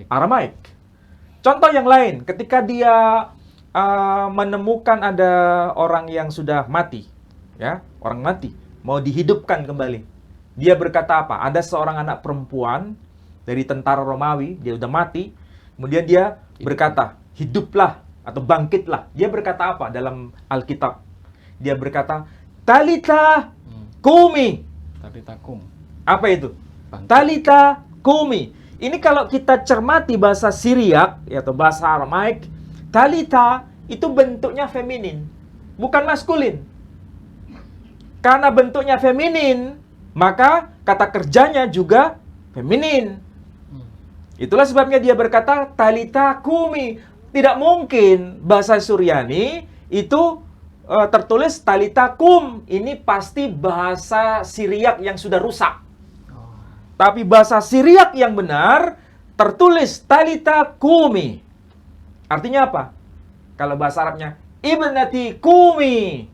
Aramaik. Contoh yang lain, ketika dia menemukan ada orang yang sudah mati, ya, orang mati mau dihidupkan kembali. Dia berkata apa? Ada seorang anak perempuan dari tentara Romawi, dia udah mati. Kemudian dia berkata, hiduplah atau bangkitlah. Dia berkata apa dalam Alkitab? Dia berkata, Talita kumi. Talita kum. Apa itu? Bangkit. Talita kumi. Ini kalau kita cermati bahasa Syriak atau bahasa Aramaik, Talita itu bentuknya feminin, bukan maskulin. Karena bentuknya feminin, maka kata kerjanya juga feminin. Itulah sebabnya dia berkata Talita kumi. Tidak mungkin bahasa Suryani itu tertulis Talita kum. Ini pasti bahasa Syriak yang sudah rusak. Tapi bahasa Syriak yang benar tertulis Talita kumi. Artinya apa? Kalau bahasa Arabnya Ibnati kumi.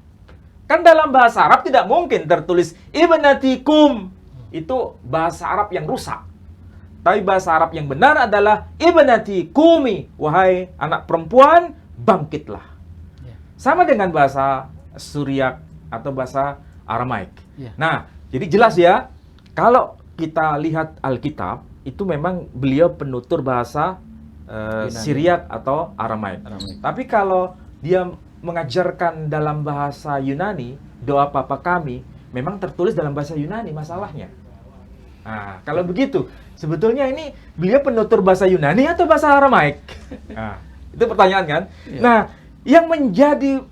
Kan dalam bahasa Arab tidak mungkin tertulis Ibnati kum. Itu bahasa Arab yang rusak. Tapi bahasa Arab yang benar adalah Ibnati kumi. Wahai anak perempuan, bangkitlah. Sama dengan bahasa Syriak atau bahasa Aramaik. Nah, jadi jelas ya, kalau kita lihat Alkitab, itu memang beliau penutur bahasa Syriak atau Aramaik. Tapi kalau dia mengajarkan dalam bahasa Yunani, doa Bapa kami, memang tertulis dalam bahasa Yunani masalahnya. Nah, kalau begitu, sebetulnya ini beliau penutur bahasa Yunani atau bahasa Aramaik? Nah, itu pertanyaan kan? Nah, yang menjadi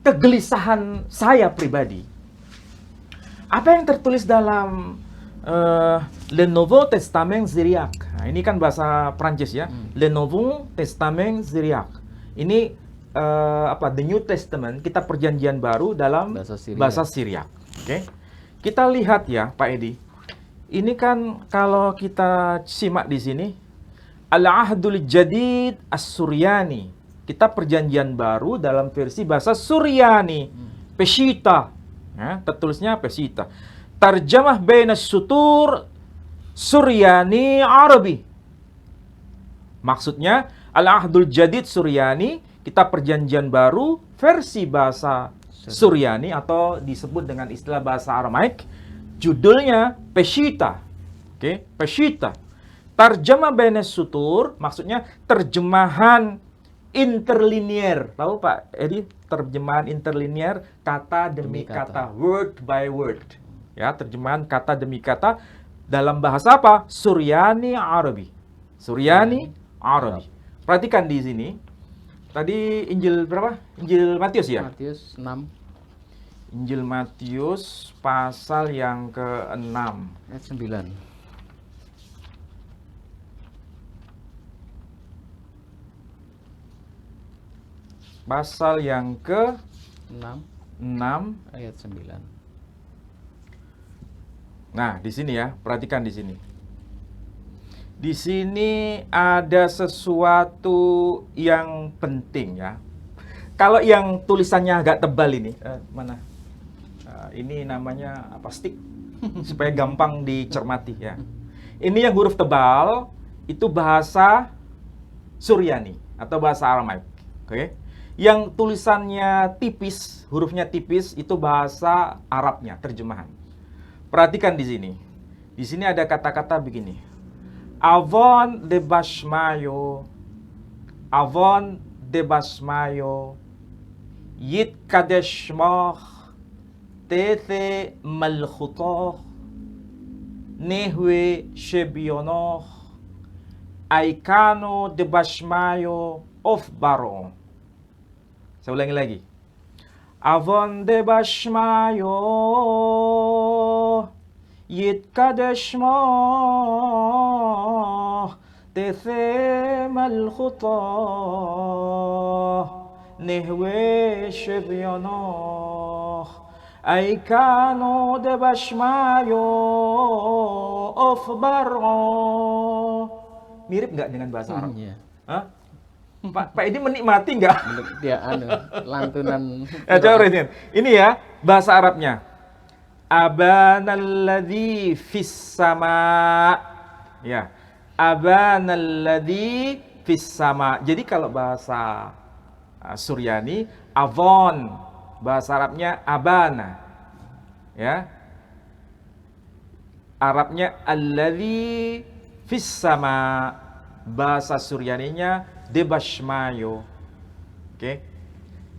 kegelisahan saya pribadi, apa yang tertulis dalam Le Nouveau Testament Syriac. Nah, ini kan bahasa Prancis ya. Le Nouveau Testament Syriac. Ini The New Testament, kita perjanjian baru dalam bahasa Syriac. Oke. Kita lihat ya, Pak Edi. Ini kan kalau kita simak di sini Al-Ahdul Jadid As-Suryani. Kita perjanjian baru dalam versi bahasa Suryani. Peshita. Ya, tertulisnya Peshita. Tarjamah bainas sutur Suryani Arabi. Maksudnya Al-Ahdul Jadid Suryani, kita perjanjian baru versi bahasa Suryani atau disebut dengan istilah bahasa Aramaik, judulnya Peshita. Oke, Peshita. Tarjamah bainas sutur maksudnya terjemahan interlinier. Tahu Pak Edi, terjemahan interlinier kata demi kata, word by word. Ya, terjemahan kata demi kata dalam bahasa apa? Suryani Arabi. Suryani Arabi. Perhatikan di sini. Tadi Injil berapa? Injil Matius ya? Matius 6. Injil Matius pasal yang ke-6 ayat 9. Pasal yang ke-6 ayat 9. Nah, di sini ya, perhatikan di sini. Di sini ada sesuatu yang penting ya. Kalau yang tulisannya agak tebal ini, mana? Ini namanya apa? Stick, supaya gampang dicermati ya. Ini yang huruf tebal itu bahasa Suryani atau bahasa Aramaik. Oke. Yang tulisannya tipis, hurufnya tipis itu bahasa Arabnya, terjemahan. Perhatikan di sini. Di sini ada kata-kata begini. Avon de bashmayo, avon de bashmayo, yit kadeshmah, tete malkhutoh, nehwe shebionoh, aikano de bashmayo of baro. Saya ulangi lagi. Avon de bashmayo, yit kadeshmah, tete malkhutoh, nehwe shebionoh, aikano de bashmayo of baro. Mirip nggak dengan bahasa Arab? Iya. Hah? Pak Edi menikmati nggak? Dia lantunan. Coba lihat. Ini ya bahasa Arabnya. Abanalladzi fis sama. Ya. Abanalladzi fis sama. Jadi kalau bahasa Suryani avon, bahasa Arabnya abana. Ya. Arabnya alladzi fis sama. Bahasa Suryaninya debashmayo. Oke.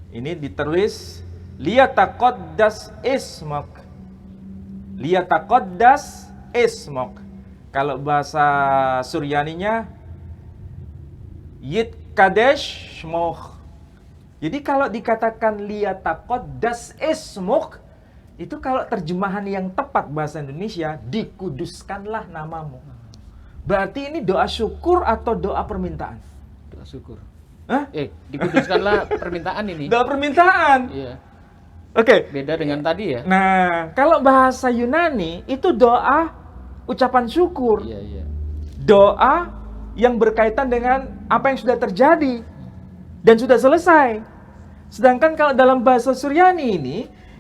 Ini ditulis liyataqaddas ismok. Liyataqaddas ismok. Kalau bahasa Suryaninya yitkadeshmoh. Jadi kalau dikatakan liyataqaddas ismok, itu kalau terjemahan yang tepat bahasa Indonesia, dikuduskanlah namamu. Berarti ini doa syukur atau doa permintaan? Doa syukur. Hah? Dikuduskanlah permintaan ini. Doa permintaan. Iya. Oke. Beda dengan tadi ya. Nah, kalau bahasa Yunani itu doa ucapan syukur. Iya, iya. Doa yang berkaitan dengan apa yang sudah terjadi dan sudah selesai. Sedangkan kalau dalam bahasa Suryani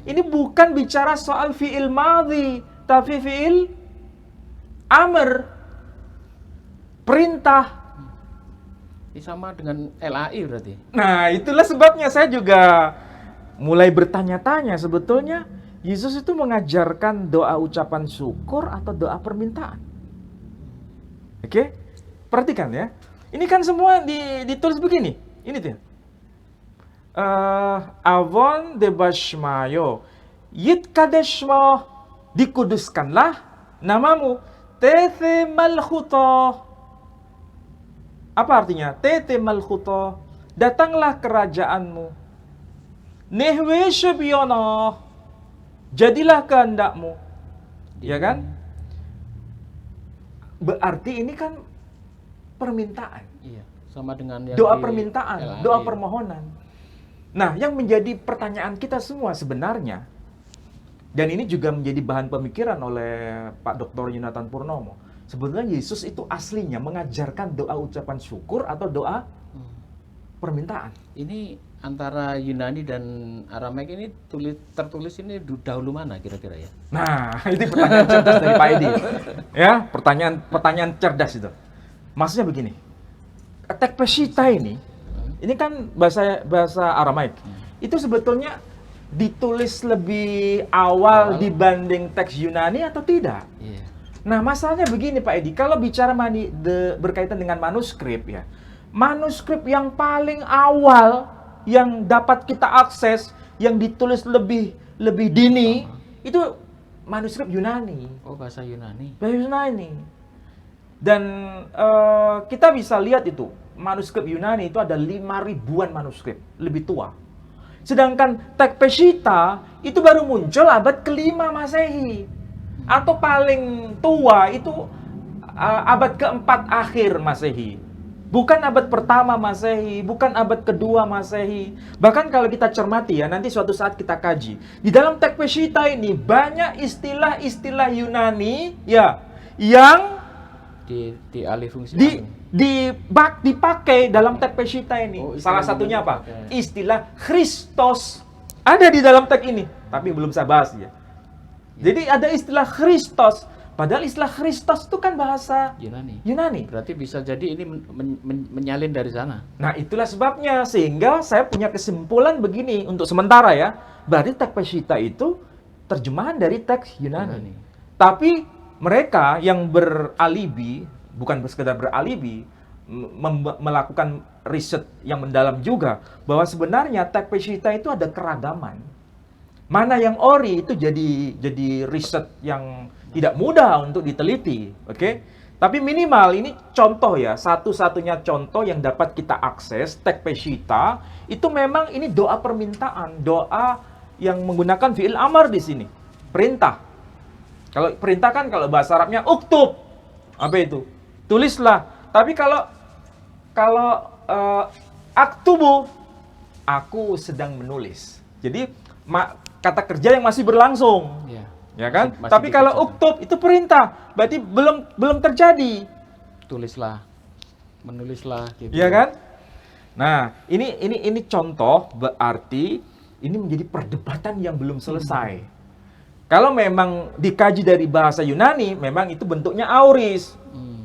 ini bukan bicara soal fi'il madhi, tapi fi'il amr. Perintah. Ini sama dengan LAI berarti. Nah, itulah sebabnya saya juga mulai bertanya-tanya sebetulnya Yesus itu mengajarkan doa ucapan syukur atau doa permintaan. Oke? Perhatikan ya. Ini kan semua ditulis begini. Ini tuh. Avon de bashmayo. Yit kadeshmo. Dikuduskanlah namamu. Tete malkhutoh. Apa artinya? Tete malkhutoh. Datanglah kerajaanmu. Nehwe shebiono. Jadilah kehendakmu. Ya kan? Berarti ini kan permintaan. Iya, sama dengan yang Doa di permintaan, LAI. doa permohonan. Nah, yang menjadi pertanyaan kita semua sebenarnya, dan ini juga menjadi bahan pemikiran oleh Pak Dr. Yonatan Purnomo, sebetulnya Yesus itu aslinya mengajarkan doa ucapan syukur atau doa permintaan. Ini antara Yunani dan Aramaik ini tertulis ini dahulu mana kira-kira ya? Nah, itu pertanyaan cerdas dari Pak Edi. Ya, pertanyaan cerdas itu. Maksudnya begini. Tekpeshita ini kan bahasa Aramaik. Itu sebetulnya ditulis lebih awal dibanding teks Yunani atau tidak? Iya. Nah, masalahnya begini Pak Edi, kalau bicara berkaitan dengan manuskrip ya, manuskrip yang paling awal yang dapat kita akses, yang ditulis lebih dini, itu manuskrip Yunani. Oh, bahasa Yunani. Bahasa Yunani. Dan kita bisa lihat itu, manuskrip Yunani itu ada 5.000-an manuskrip, lebih tua. Sedangkan Tekpeshita itu baru muncul abad ke-5 Masehi. Atau paling tua itu abad ke-4 akhir Masehi. Bukan abad pertama Masehi, bukan abad kedua Masehi. Bahkan kalau kita cermati ya, nanti suatu saat kita kaji. Di dalam Tekpeshita ini banyak istilah-istilah Yunani ya yang dialih fungsi dipakai dalam Tekpeshita ini. Oh, salah satunya apa? dipakai. Istilah Christos. Ada di dalam teks ini, tapi belum saya bahas ya. Jadi ada istilah Christos. Padahal istilah Kristos itu kan bahasa Yunani. Yunani. Berarti bisa jadi ini menyalin dari sana. Nah, itulah sebabnya sehingga saya punya kesimpulan begini untuk sementara ya. Berarti teks Peshitta itu terjemahan dari teks Yunani. Tapi mereka yang beralibi, bukan sekedar beralibi, melakukan riset yang mendalam juga bahwa sebenarnya teks Peshitta itu ada keragaman. Mana yang ori itu jadi riset yang tidak mudah untuk diteliti, oke? Tapi minimal ini contoh ya, satu-satunya contoh yang dapat kita akses teks Peshitta itu memang ini doa permintaan, doa yang menggunakan fi'il amar di sini, perintah. Kalau perintah kan kalau bahasa Arabnya uktub, apa itu? Tulislah. Tapi kalau aktubu, aku sedang menulis. Jadi kata kerja yang masih berlangsung. Ya kan? Masih Tapi kalau dikerjakan. uktub itu perintah, berarti belum terjadi. Tulislah, menulislah gitu. Ya kan? Nah, ini contoh berarti ini menjadi perdebatan yang belum selesai. Kalau memang dikaji dari bahasa Yunani, memang itu bentuknya auris.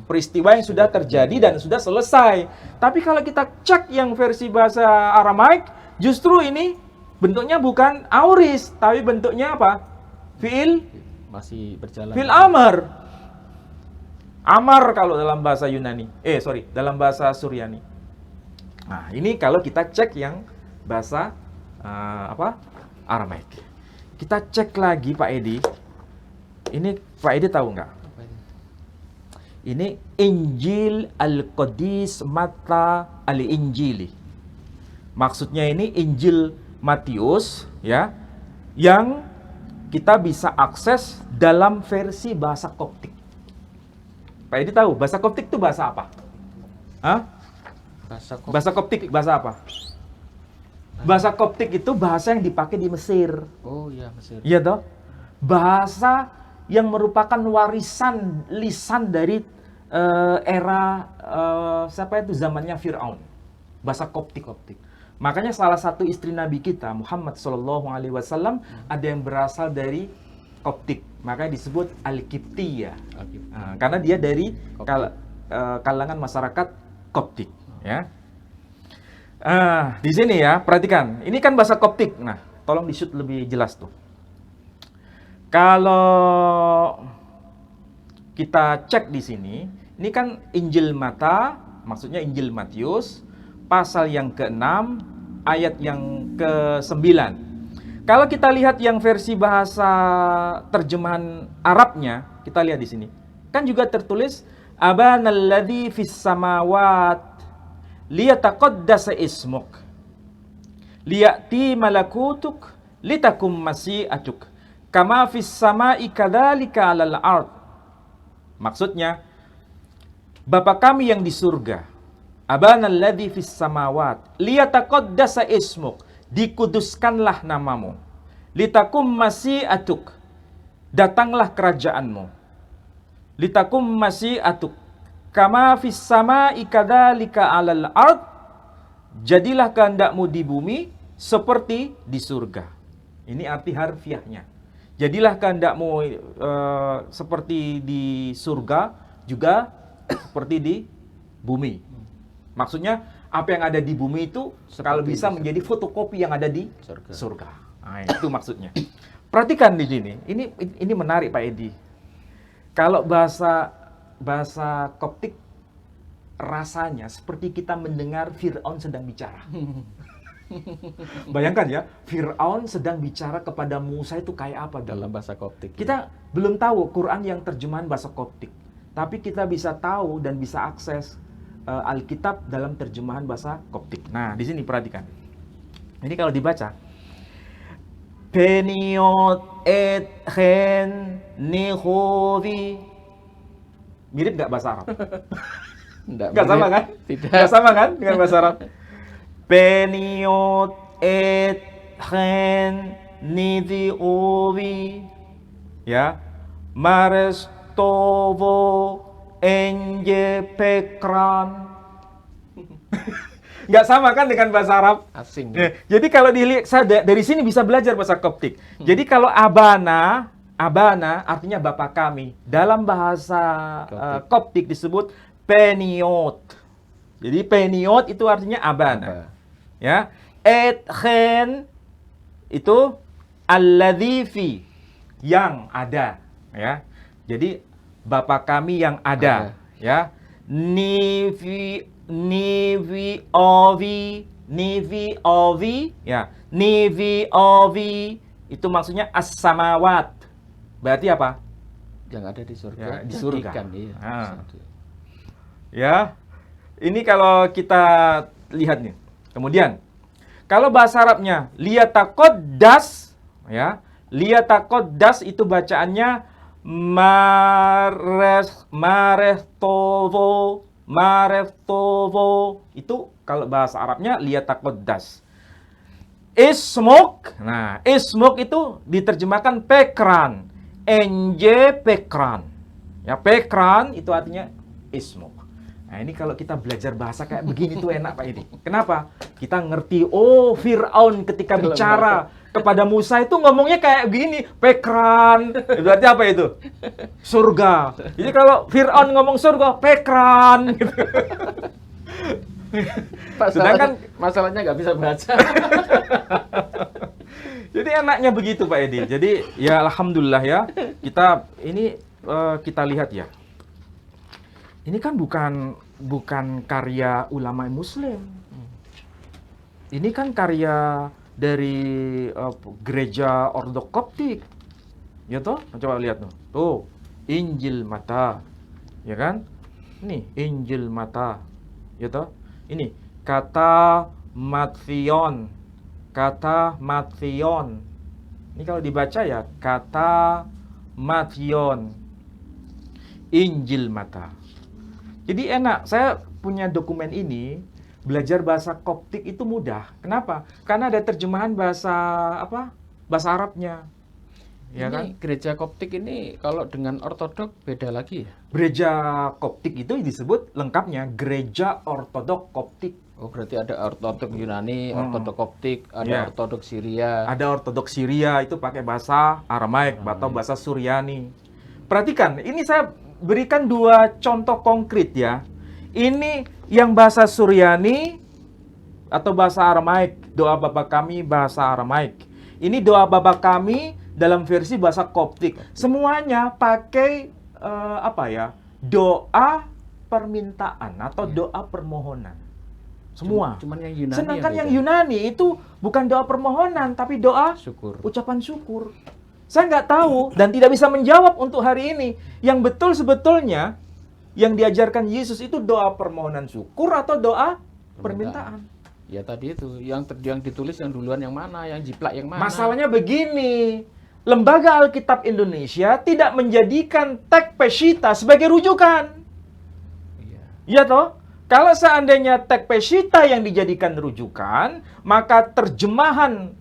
Peristiwa yang sudah terjadi dan sudah selesai. Tapi kalau kita cek yang versi bahasa Aramaik, justru ini bentuknya bukan auris, tapi bentuknya apa? Fi'il Masih berjalan. Fi'il amar. Amar kalau dalam bahasa Yunani. Dalam bahasa Suryani. Nah, ini kalau kita cek yang bahasa Aramaik. Kita cek lagi Pak Edi. Ini Pak Edi tahu nggak? Ini Injil Al-Qadis Matta Al-Injili. Maksudnya ini Injil Matius ya, yang kita bisa akses dalam versi bahasa Koptik. Pak Edi tahu bahasa Koptik itu bahasa apa? Hah? Bahasa Koptik bahasa apa? Bahasa Koptik itu bahasa yang dipakai di Mesir. Oh iya, Mesir. Iya toh? Bahasa yang merupakan warisan lisan dari era siapa itu zamannya Fir'aun. Bahasa Koptik. Makanya salah satu istri Nabi kita Muhammad SAW ada yang berasal dari Koptik. Makanya disebut Al-Kiptiyah. Karena dia dari kalangan masyarakat Koptik. Ya. Di sini ya, perhatikan. Ini kan bahasa Koptik. Nah, tolong di-shoot lebih jelas tuh. Kalau kita cek di sini, ini kan Injil Matta, maksudnya Injil Matius, pasal yang ke-6, ayat yang ke-9. Kalau kita lihat yang versi bahasa terjemahan Arabnya, kita lihat di sini. Kan juga tertulis Abanalladzi fis samawat liyataqaddasa ismuk liya'ti malakutuk litakum masyi'atuk kama fis sama'i kadzalika 'alal ard. Maksudnya, Bapa kami yang di surga, Abanalladzi fis samawat liyataqaddasa ismuk, dikuduskanlah namamu, litakum masyi'atuk, datanglah kerajaanmu, litakum masyi'atuk kama fis sama'i kadzalika 'alal ard, jadilah kehendakmu di bumi seperti di surga. Ini arti harfiahnya. Jadilah kehendakmu seperti di surga juga seperti di bumi. Maksudnya apa yang ada di bumi itu kalau bisa menjadi fotokopi yang ada di surga. Nah, itu maksudnya. Perhatikan di sini. Ini menarik Pak Edi. Kalau bahasa Koptik rasanya seperti kita mendengar Fir'aun sedang bicara. Bayangkan ya, Fir'aun sedang bicara kepada Musa itu kayak apa dalam bahasa Koptik. Kita belum tahu Quran yang terjemahan bahasa Koptik, tapi kita bisa tahu dan bisa akses Alkitab dalam terjemahan bahasa Koptik. Nah, di sini perhatikan. Ini kalau dibaca, Peniot et hen nihovi. Mirip nggak bahasa Arab? Nggak sama kan? Tidak. Nggak sama kan dengan bahasa Arab? Peniot et hen nidiovi. Ya. Marestovo enje pekran. Nggak sama kan dengan bahasa Arab? Asing. Jadi kalau dilihat, saya dari sini bisa belajar bahasa Koptik. Jadi kalau Abana Abana artinya Bapa kami. Dalam bahasa Koptik disebut Peniot. Jadi Peniot itu artinya Abana. Ya. Etchen itu alladzi fi, yang ada, ya. Jadi Bapa kami yang ada, ya. Nivi ovi, ya. Nivi ovi itu maksudnya as-samawat. Berarti apa? Yang ada di surga. Ya, di surga. Ikan, iya. Ya. Ini kalau kita lihat nih. Kemudian kalau bahasa Arabnya liyataqaddas, ya. Liyataqaddas itu bacaannya mareftovo. Itu kalau bahasa Arabnya liyataqaddas. Ismuk. Nah, ismuk itu diterjemahkan pekran. Pekran. Ya, pekran itu artinya ismuk. Nah, ini kalau kita belajar bahasa kayak begini tuh enak Pak Edi. Kenapa? Kita ngerti, oh Fir'aun ketika bicara kepada Musa itu ngomongnya kayak begini, pekran. Berarti apa itu? Surga. Jadi kalau Fir'aun ngomong surga, pekran. Gitu. Sedangkan masalahnya nggak bisa baca. Jadi enaknya begitu Pak Edi. Jadi ya alhamdulillah ya. Kita ini kita lihat ya. Ini kan bukan karya ulama Muslim. Ini kan karya dari gereja Ortodoks Koptik. Ya toh? Coba lihat tuh. Tuh, Injil Mata. Ya kan? Nih, Injil Mata. Ya toh? Ini kata Mattheon. Kata Mattheon. Ini kalau dibaca ya kata Mattheon. Injil Mata. Jadi enak, saya punya dokumen ini, belajar bahasa Koptik itu mudah. Kenapa? Karena ada terjemahan bahasa apa? Bahasa Arabnya. Ya Ini kan? gereja Koptik ini kalau dengan Ortodok beda lagi ya? Gereja Koptik itu disebut lengkapnya Gereja Ortodok Koptik. Oh, berarti ada Ortodok Yunani, Ortodok Koptik, ada Ortodok Syria. Ada Ortodok Syria itu pakai bahasa Aramaik atau bahasa Suryani. Perhatikan, ini saya berikan dua contoh konkret ya. Ini yang bahasa Suryani atau bahasa Aramaik, doa Bapa kami bahasa Aramaik. Ini doa Bapa kami dalam versi bahasa Koptik. Semuanya pakai apa ya? Doa permintaan atau doa permohonan. Semua. Cuman yang Yunani. Sedangkan yang Yunani itu bukan doa permohonan tapi doa syukur. Ucapan syukur. Saya nggak tahu dan tidak bisa menjawab untuk hari ini. Yang betul sebetulnya yang diajarkan Yesus itu doa permohonan syukur atau doa permintaan. Ya tadi itu yang ditulis yang duluan yang mana, yang jiplak yang mana. Masalahnya begini, Lembaga Alkitab Indonesia tidak menjadikan teks Peshitta sebagai rujukan. Iya toh? Kalau seandainya teks Peshitta yang dijadikan rujukan, maka terjemahan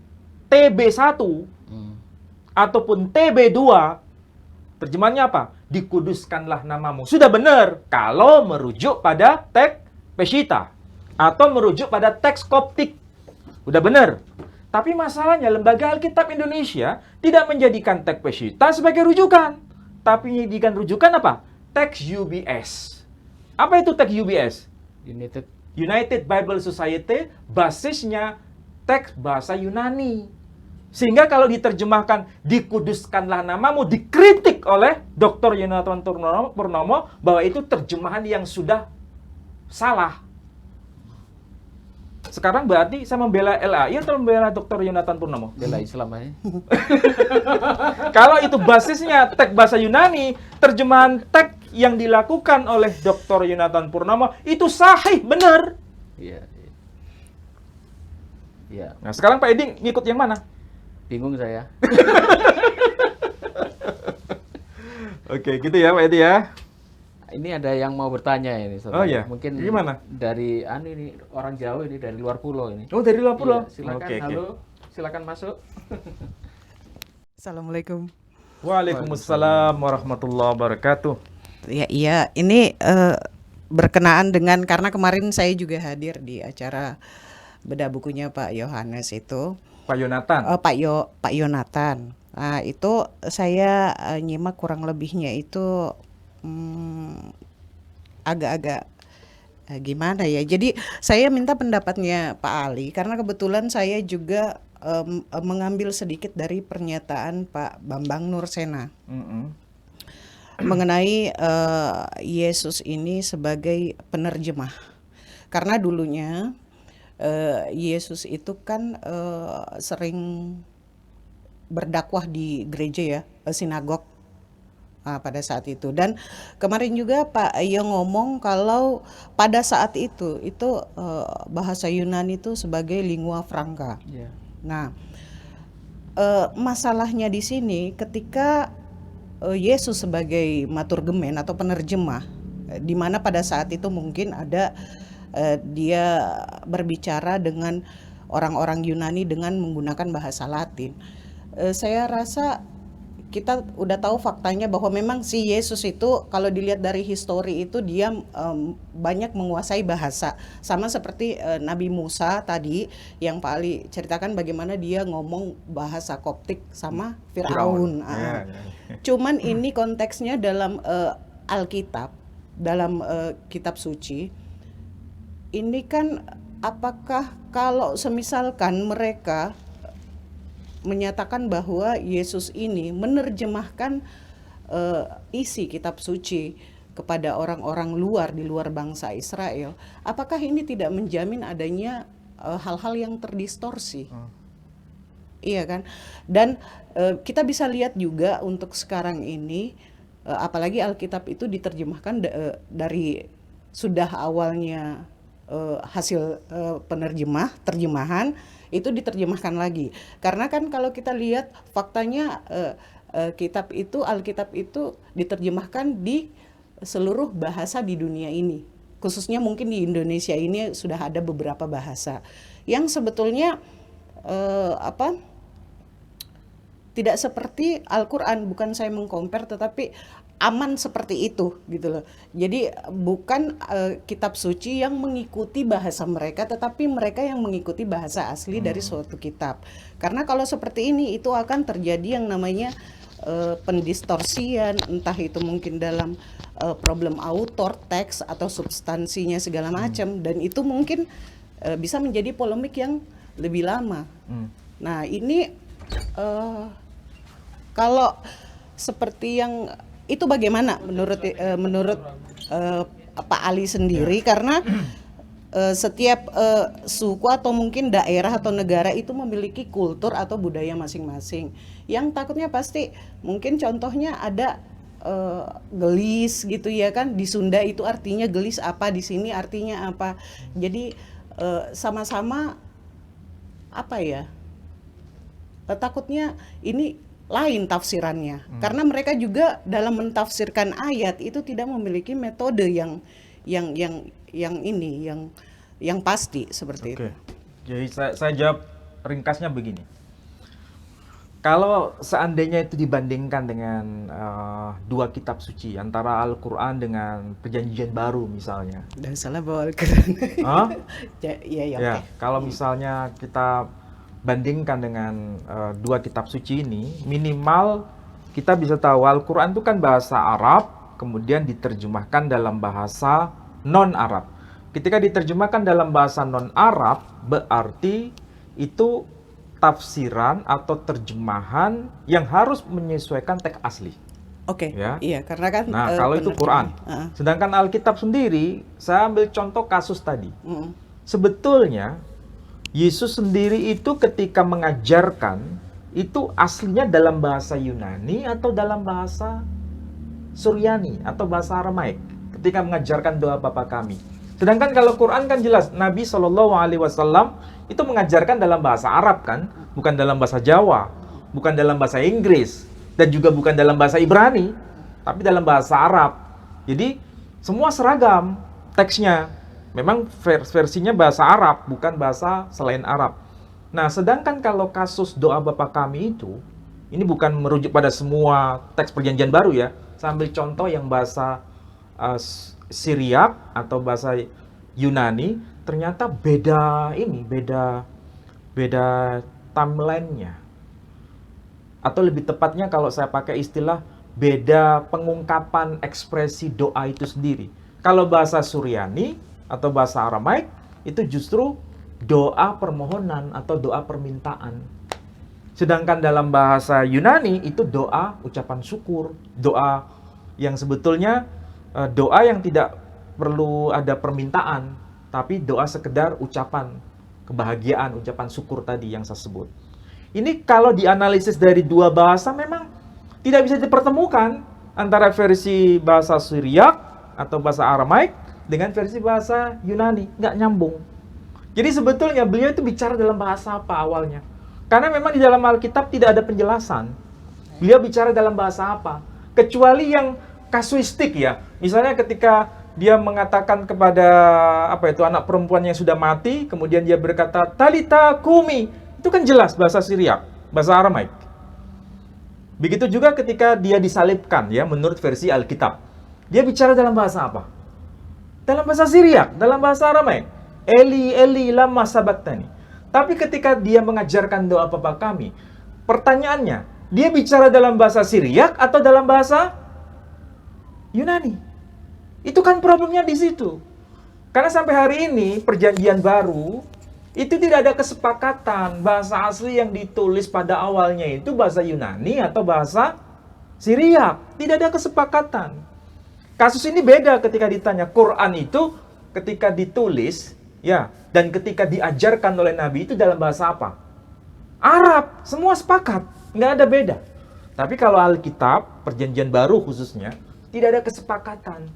TB1 ataupun TB2, terjemahannya apa? Dikuduskanlah namamu. Sudah benar kalau merujuk pada teks Peshitta atau merujuk pada teks Koptik. Udah benar. Tapi masalahnya Lembaga Alkitab Indonesia tidak menjadikan teks Peshitta sebagai rujukan. Tapi menjadikan rujukan apa? Teks UBS. Apa itu teks UBS? United Bible Society, basisnya teks bahasa Yunani. Sehingga kalau diterjemahkan dikuduskanlah namamu, dikritik oleh Dr. Yonatan Purnomo bahwa itu terjemahan yang sudah salah. Sekarang berarti saya membela LAI atau membela Dr. Yonatan Purnomo? Bela Islam aja. Kalau itu basisnya teks bahasa Yunani, terjemahan teks yang dilakukan oleh Dr. Yonatan Purnomo itu sahih, benar. Iya. Iya. Nah, sekarang Pak Edi ngikut yang mana? Bingung saya. Oke, gitu ya Pak Edi ya. Ini ada yang mau bertanya ini, Saudara. Oh iya. Mungkin gimana? Dari ini orang jauh ini dari luar pulau ini. Oh, dari luar pulau. Iya, silakan. Oke, halo. Silakan masuk. Assalamualaikum. Waalaikumsalam warahmatullahi wabarakatuh. Iya, ini berkenaan dengan karena kemarin saya juga hadir di acara bedah bukunya Pak Yohanes itu. Pak Yonatan. Pak Yonatan. Nah, itu saya nyimak kurang lebihnya itu agak-agak gimana ya. Jadi saya minta pendapatnya Pak Ali karena kebetulan saya juga mengambil sedikit dari pernyataan Pak Bambang Nursena mengenai Yesus ini sebagai penerjemah. Karena dulunya Yesus itu kan sering berdakwah di gereja ya, sinagog pada saat itu. Dan kemarin juga Pak Iyo ngomong kalau pada saat itu bahasa Yunani itu sebagai lingua franca. Ya. Nah, masalahnya di sini ketika Yesus sebagai maturgemen atau penerjemah, di mana pada saat itu mungkin ada dia berbicara dengan orang-orang Yunani dengan menggunakan bahasa Latin. Saya rasa kita udah tahu faktanya bahwa memang si Yesus itu kalau dilihat dari histori itu dia banyak menguasai bahasa, sama seperti Nabi Musa tadi yang Pak Ali ceritakan bagaimana dia ngomong bahasa Koptik sama Firaun. Cuman ini konteksnya dalam Alkitab, dalam kitab suci ini kan, apakah kalau semisalkan mereka menyatakan bahwa Yesus ini menerjemahkan isi kitab suci kepada orang-orang luar di luar bangsa Israel, apakah ini tidak menjamin adanya hal-hal yang terdistorsi? Iya kan? Dan kita bisa lihat juga untuk sekarang ini, apalagi Alkitab itu diterjemahkan dari sudah awalnya hasil terjemahan itu diterjemahkan lagi. Karena kan kalau kita lihat faktanya Alkitab itu diterjemahkan di seluruh bahasa di dunia ini. Khususnya mungkin di Indonesia ini sudah ada beberapa bahasa yang sebetulnya tidak seperti Al-Qur'an, bukan saya mengcompare tetapi aman seperti itu gitu loh. Jadi bukan kitab suci yang mengikuti bahasa mereka, tetapi mereka yang mengikuti bahasa asli dari suatu kitab. Karena kalau seperti ini itu akan terjadi yang namanya pendistorsian, entah itu mungkin dalam problem author, teks atau substansinya segala macam, dan itu mungkin bisa menjadi polemik yang lebih lama. Nah ini kalau seperti yang itu bagaimana menurut Pak Ali sendiri, karena setiap suku atau mungkin daerah atau negara itu memiliki kultur atau budaya masing-masing. Yang takutnya pasti mungkin contohnya ada gelis gitu ya kan, di Sunda itu artinya gelis apa, di sini artinya apa. Jadi sama-sama apa ya, takutnya ini lain tafsirannya, karena mereka juga dalam mentafsirkan ayat itu tidak memiliki metode yang pasti seperti itu. Jadi saya jawab ringkasnya begini. Kalau seandainya itu dibandingkan dengan dua kitab suci antara Al-Quran dengan Perjanjian Baru misalnya. Udah salah bawa Al-Quran. Ya, kalau misalnya kita bandingkan dengan dua kitab suci ini, minimal kita bisa tahu Al-Quran itu kan bahasa Arab, kemudian diterjemahkan dalam bahasa non-Arab. Ketika diterjemahkan dalam bahasa non-Arab, berarti itu tafsiran atau terjemahan yang harus menyesuaikan teks asli. Iya, karena kan kalau itu Quran. Sedangkan Alkitab sendiri, saya ambil contoh kasus tadi. Sebetulnya Yesus sendiri itu ketika mengajarkan, itu aslinya dalam bahasa Yunani atau dalam bahasa Suryani atau bahasa Aramaik ketika mengajarkan doa Bapa kami. Sedangkan kalau Quran kan jelas, Nabi SAW itu mengajarkan dalam bahasa Arab kan, bukan dalam bahasa Jawa, bukan dalam bahasa Inggris, dan juga bukan dalam bahasa Ibrani, tapi dalam bahasa Arab. Jadi semua seragam teksnya. Memang versinya bahasa Arab, bukan bahasa selain Arab. Nah, sedangkan kalau kasus doa Bapa kami itu, ini bukan merujuk pada semua teks Perjanjian Baru ya. Saya ambil contoh yang bahasa Syriak atau bahasa Yunani, ternyata beda timelinenya. Atau lebih tepatnya kalau saya pakai istilah beda pengungkapan ekspresi doa itu sendiri. Kalau bahasa Suryani atau bahasa Aramaik itu justru doa permohonan atau doa permintaan. Sedangkan dalam bahasa Yunani itu doa ucapan syukur, doa yang sebetulnya doa yang tidak perlu ada permintaan, tapi doa sekedar ucapan kebahagiaan, ucapan syukur tadi yang saya sebut. Ini kalau dianalisis dari dua bahasa memang tidak bisa dipertemukan antara versi bahasa Syriak atau bahasa Aramaik dengan versi bahasa Yunani. Nggak nyambung. Jadi sebetulnya beliau itu bicara dalam bahasa apa awalnya? Karena memang di dalam Alkitab tidak ada penjelasan. Beliau bicara dalam bahasa apa? Kecuali yang kasuistik ya. Misalnya ketika dia mengatakan kepada anak perempuan yang sudah mati, kemudian dia berkata, Talita kumi. Itu kan jelas bahasa Syriak, bahasa Aramaik. Begitu juga ketika dia disalibkan ya menurut versi Alkitab. Dia bicara dalam bahasa apa? Dalam bahasa Syriak, dalam bahasa Aramaik. Eli, Eli, lama sabachthani. Tapi ketika dia mengajarkan doa Bapa kami, pertanyaannya, dia bicara dalam bahasa Syriak atau dalam bahasa Yunani? Itu kan problemnya di situ. Karena sampai hari ini, perjanjian baru, itu tidak ada kesepakatan bahasa asli yang ditulis pada awalnya itu bahasa Yunani atau bahasa Syriak. Tidak ada kesepakatan. Kasus ini beda ketika ditanya. Quran itu ketika ditulis, ya, dan ketika diajarkan oleh Nabi itu dalam bahasa apa? Arab. Semua sepakat. Nggak ada beda. Tapi kalau Alkitab, perjanjian baru khususnya, tidak ada kesepakatan.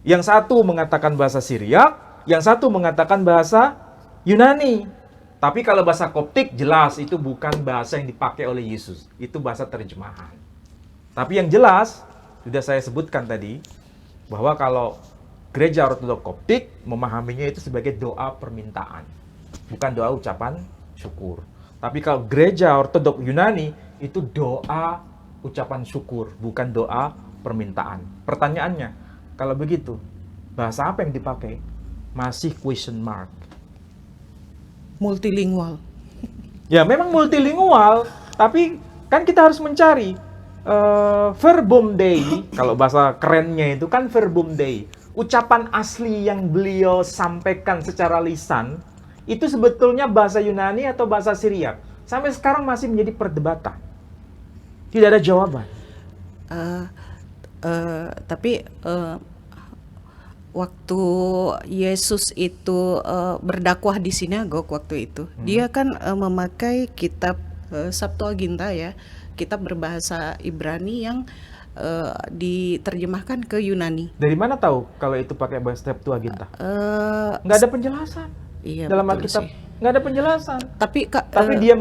Yang satu mengatakan bahasa Syriak, yang satu mengatakan bahasa Yunani. Tapi kalau bahasa Koptik jelas itu bukan bahasa yang dipakai oleh Yesus. Itu bahasa terjemahan. Tapi yang jelas, sudah saya sebutkan tadi, bahwa kalau Gereja Ortodok Koptik memahaminya itu sebagai doa permintaan. Bukan doa ucapan syukur. Tapi kalau Gereja Ortodok Yunani itu doa ucapan syukur, bukan doa permintaan. Pertanyaannya, kalau begitu, bahasa apa yang dipakai? Masih question mark. Multilingual. Ya memang multilingual, tapi kan kita harus mencari verbum Dei, kalau bahasa kerennya itu kan verbum Dei. Ucapan asli yang beliau sampaikan secara lisan, itu sebetulnya bahasa Yunani atau bahasa Syriak. Sampai sekarang masih menjadi perdebatan. Tidak ada jawaban. Tapi waktu Yesus itu berdakwah di sinagog waktu itu, dia kan memakai kitab Septuaginta ya, kitab berbahasa Ibrani yang diterjemahkan ke Yunani. Dari mana tahu kalau itu pakai bahasa Septuaginta? Nggak ada penjelasan. Iya, dalam betul Alkitab sih. nggak ada penjelasan. Tapi dia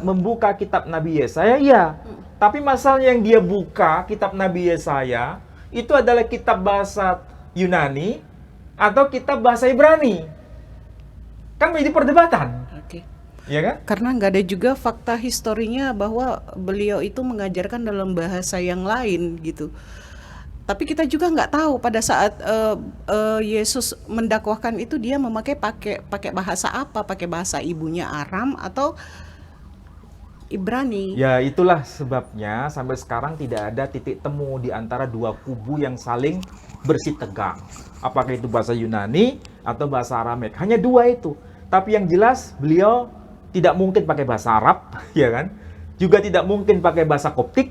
membuka kitab Nabi Yesaya, ya. Tapi masalahnya yang dia buka kitab Nabi Yesaya itu adalah kitab bahasa Yunani atau kitab bahasa Ibrani. Kan menjadi perdebatan. Oke. Ya kan? Karena nggak ada juga fakta historinya bahwa beliau itu mengajarkan dalam bahasa yang lain gitu. Tapi kita juga nggak tahu pada saat Yesus mendakwahkan itu dia pakai bahasa apa? Pakai bahasa ibunya Aram atau Ibrani? Ya itulah sebabnya sampai sekarang tidak ada titik temu di antara dua kubu yang saling bersitegang. Apakah itu bahasa Yunani atau bahasa Aramaik? Hanya dua itu. Tapi yang jelas beliau tidak mungkin pakai bahasa Arab, ya kan? Juga tidak mungkin pakai bahasa Koptik.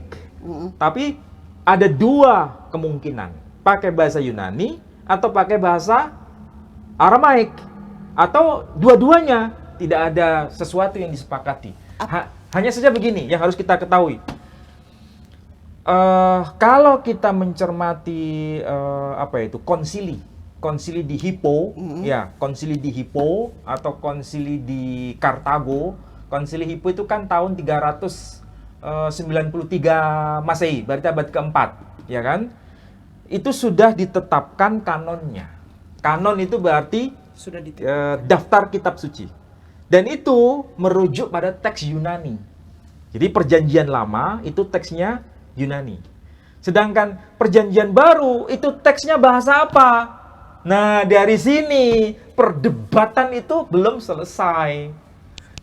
Tapi ada dua kemungkinan, pakai bahasa Yunani atau pakai bahasa Aramaik, atau dua-duanya. Tidak ada sesuatu yang disepakati. Hanya saja begini yang harus kita ketahui. Kalau kita mencermati konsili di Hippo, ya konsili di Hippo atau konsili di Kartago. Konsili Hippo itu kan tahun 393 Masehi, berarti abad keempat, ya kan? Itu sudah ditetapkan kanonnya. Kanon itu berarti Sudah daftar kitab suci. Dan itu merujuk pada teks Yunani. Jadi perjanjian lama itu teksnya Yunani. Sedangkan perjanjian baru itu teksnya bahasa apa? Nah, dari sini perdebatan itu belum selesai.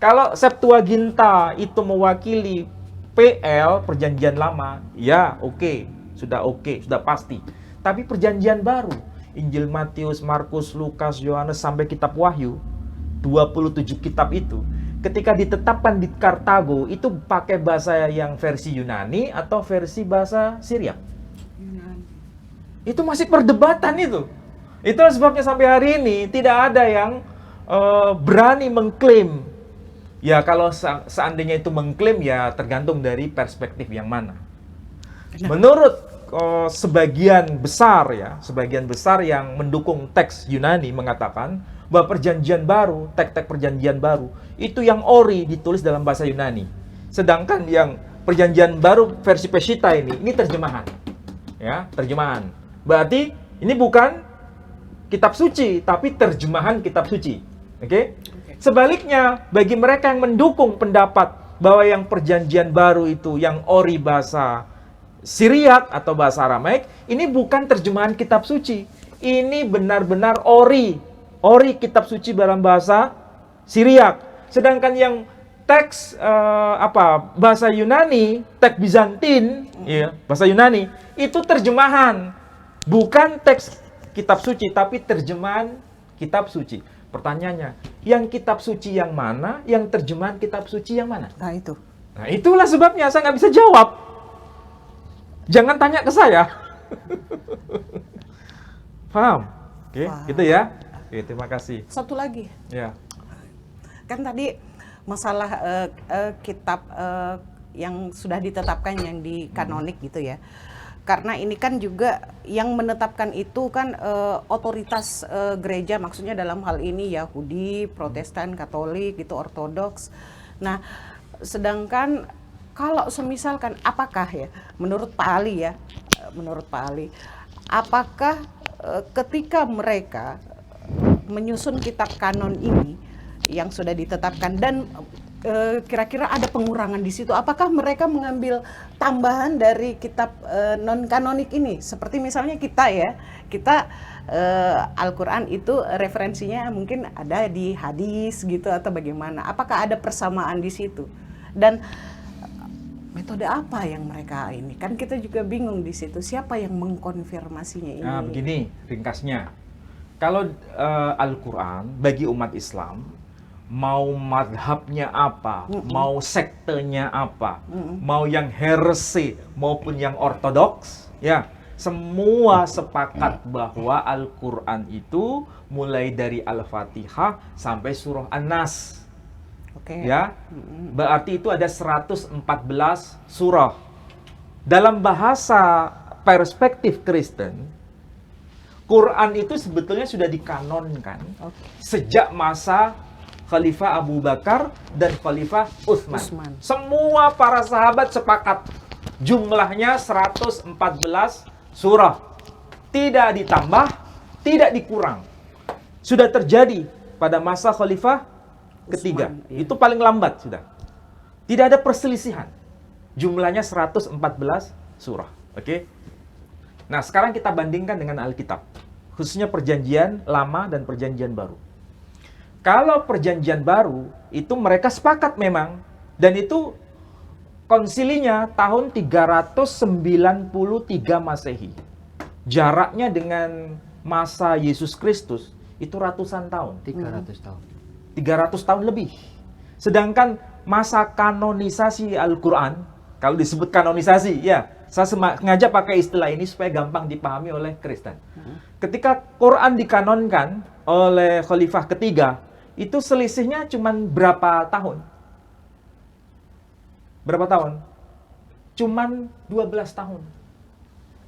Kalau Septuaginta itu mewakili PL, Perjanjian Lama, ya oke, sudah pasti. Tapi Perjanjian Baru, Injil Matius, Markus, Lukas, Yohanes, sampai kitab Wahyu, 27 kitab itu, ketika ditetapkan di Kartago, itu pakai bahasa yang versi Yunani atau versi bahasa Syriak? Itu masih perdebatan itu. Itulah sebabnya sampai hari ini tidak ada yang berani mengklaim. Ya kalau seandainya itu mengklaim, ya tergantung dari perspektif yang mana. Menurut sebagian besar yang mendukung teks Yunani mengatakan bahwa Perjanjian Baru, teks-teks Perjanjian Baru itu yang ori ditulis dalam bahasa Yunani. Sedangkan yang Perjanjian Baru versi Peshitta ini terjemahan. Ya, terjemahan. Berarti ini bukan kitab suci, tapi terjemahan kitab suci. Oke? Sebaliknya, bagi mereka yang mendukung pendapat bahwa yang Perjanjian Baru itu yang ori bahasa Syriak atau bahasa Aramaik, ini bukan terjemahan kitab suci. Ini benar-benar ori kitab suci dalam bahasa Syriak. Sedangkan yang teks bahasa Yunani, teks Bizantin, ya, bahasa Yunani, itu terjemahan. Bukan teks kitab suci, tapi terjemahan kitab suci. Pertanyaannya, yang kitab suci yang mana? Yang terjemahan kitab suci yang mana? Nah itu. Nah itulah sebabnya saya nggak bisa jawab. Jangan tanya ke saya. Paham? Oke, gitu ya. Oke, terima kasih. Satu lagi. Ya. Kan tadi masalah kitab yang sudah ditetapkan yang di kanonik gitu ya. Karena ini kan juga yang menetapkan itu kan otoritas gereja, maksudnya dalam hal ini Yahudi, Protestan, Katolik, gitu, Ortodoks. Nah, sedangkan kalau semisalkan apakah ya, menurut Pak Ali ya, apakah ketika mereka menyusun kitab kanon ini yang sudah ditetapkan dan kira-kira ada pengurangan di situ, apakah mereka mengambil tambahan dari kitab non kanonik ini? Seperti misalnya kita Al-Quran itu referensinya mungkin ada di hadis gitu atau bagaimana? Apakah ada persamaan di situ? Dan metode apa yang mereka ini? Kan kita juga bingung di situ. Siapa yang mengkonfirmasinya ini? Nah, begini ringkasnya. Kalau Al-Quran bagi umat Islam, mau madhabnya apa, mau sektenya apa, mau yang heresi maupun yang ortodoks, ya semua sepakat bahwa Al-Quran itu mulai dari Al-Fatihah sampai surah An-Nas. Ya, berarti itu ada 114 surah. Dalam bahasa perspektif Kristen, Quran itu sebetulnya sudah dikanonkan sejak masa Khalifah Abu Bakar dan Khalifah Utsman. Semua para sahabat sepakat jumlahnya 114 surah. Tidak ditambah, tidak dikurang. Sudah terjadi pada masa Khalifah ketiga. Iya. Itu paling lambat sudah. Tidak ada perselisihan. Jumlahnya 114 surah. Oke? Nah, sekarang kita bandingkan dengan Alkitab. Khususnya Perjanjian Lama dan Perjanjian Baru. Kalau Perjanjian Baru, itu mereka sepakat memang. Dan itu konsilinya tahun 393 Masehi. Jaraknya dengan masa Yesus Kristus itu ratusan tahun. 300 tahun. 300 tahun lebih. Sedangkan masa kanonisasi Al-Quran, kalau disebut kanonisasi, ya, saya sengaja pakai istilah ini supaya gampang dipahami oleh Kristen. Ketika Quran dikanonkan oleh Khalifah ketiga, itu selisihnya cuma berapa tahun? Berapa tahun? Cuman 12 tahun.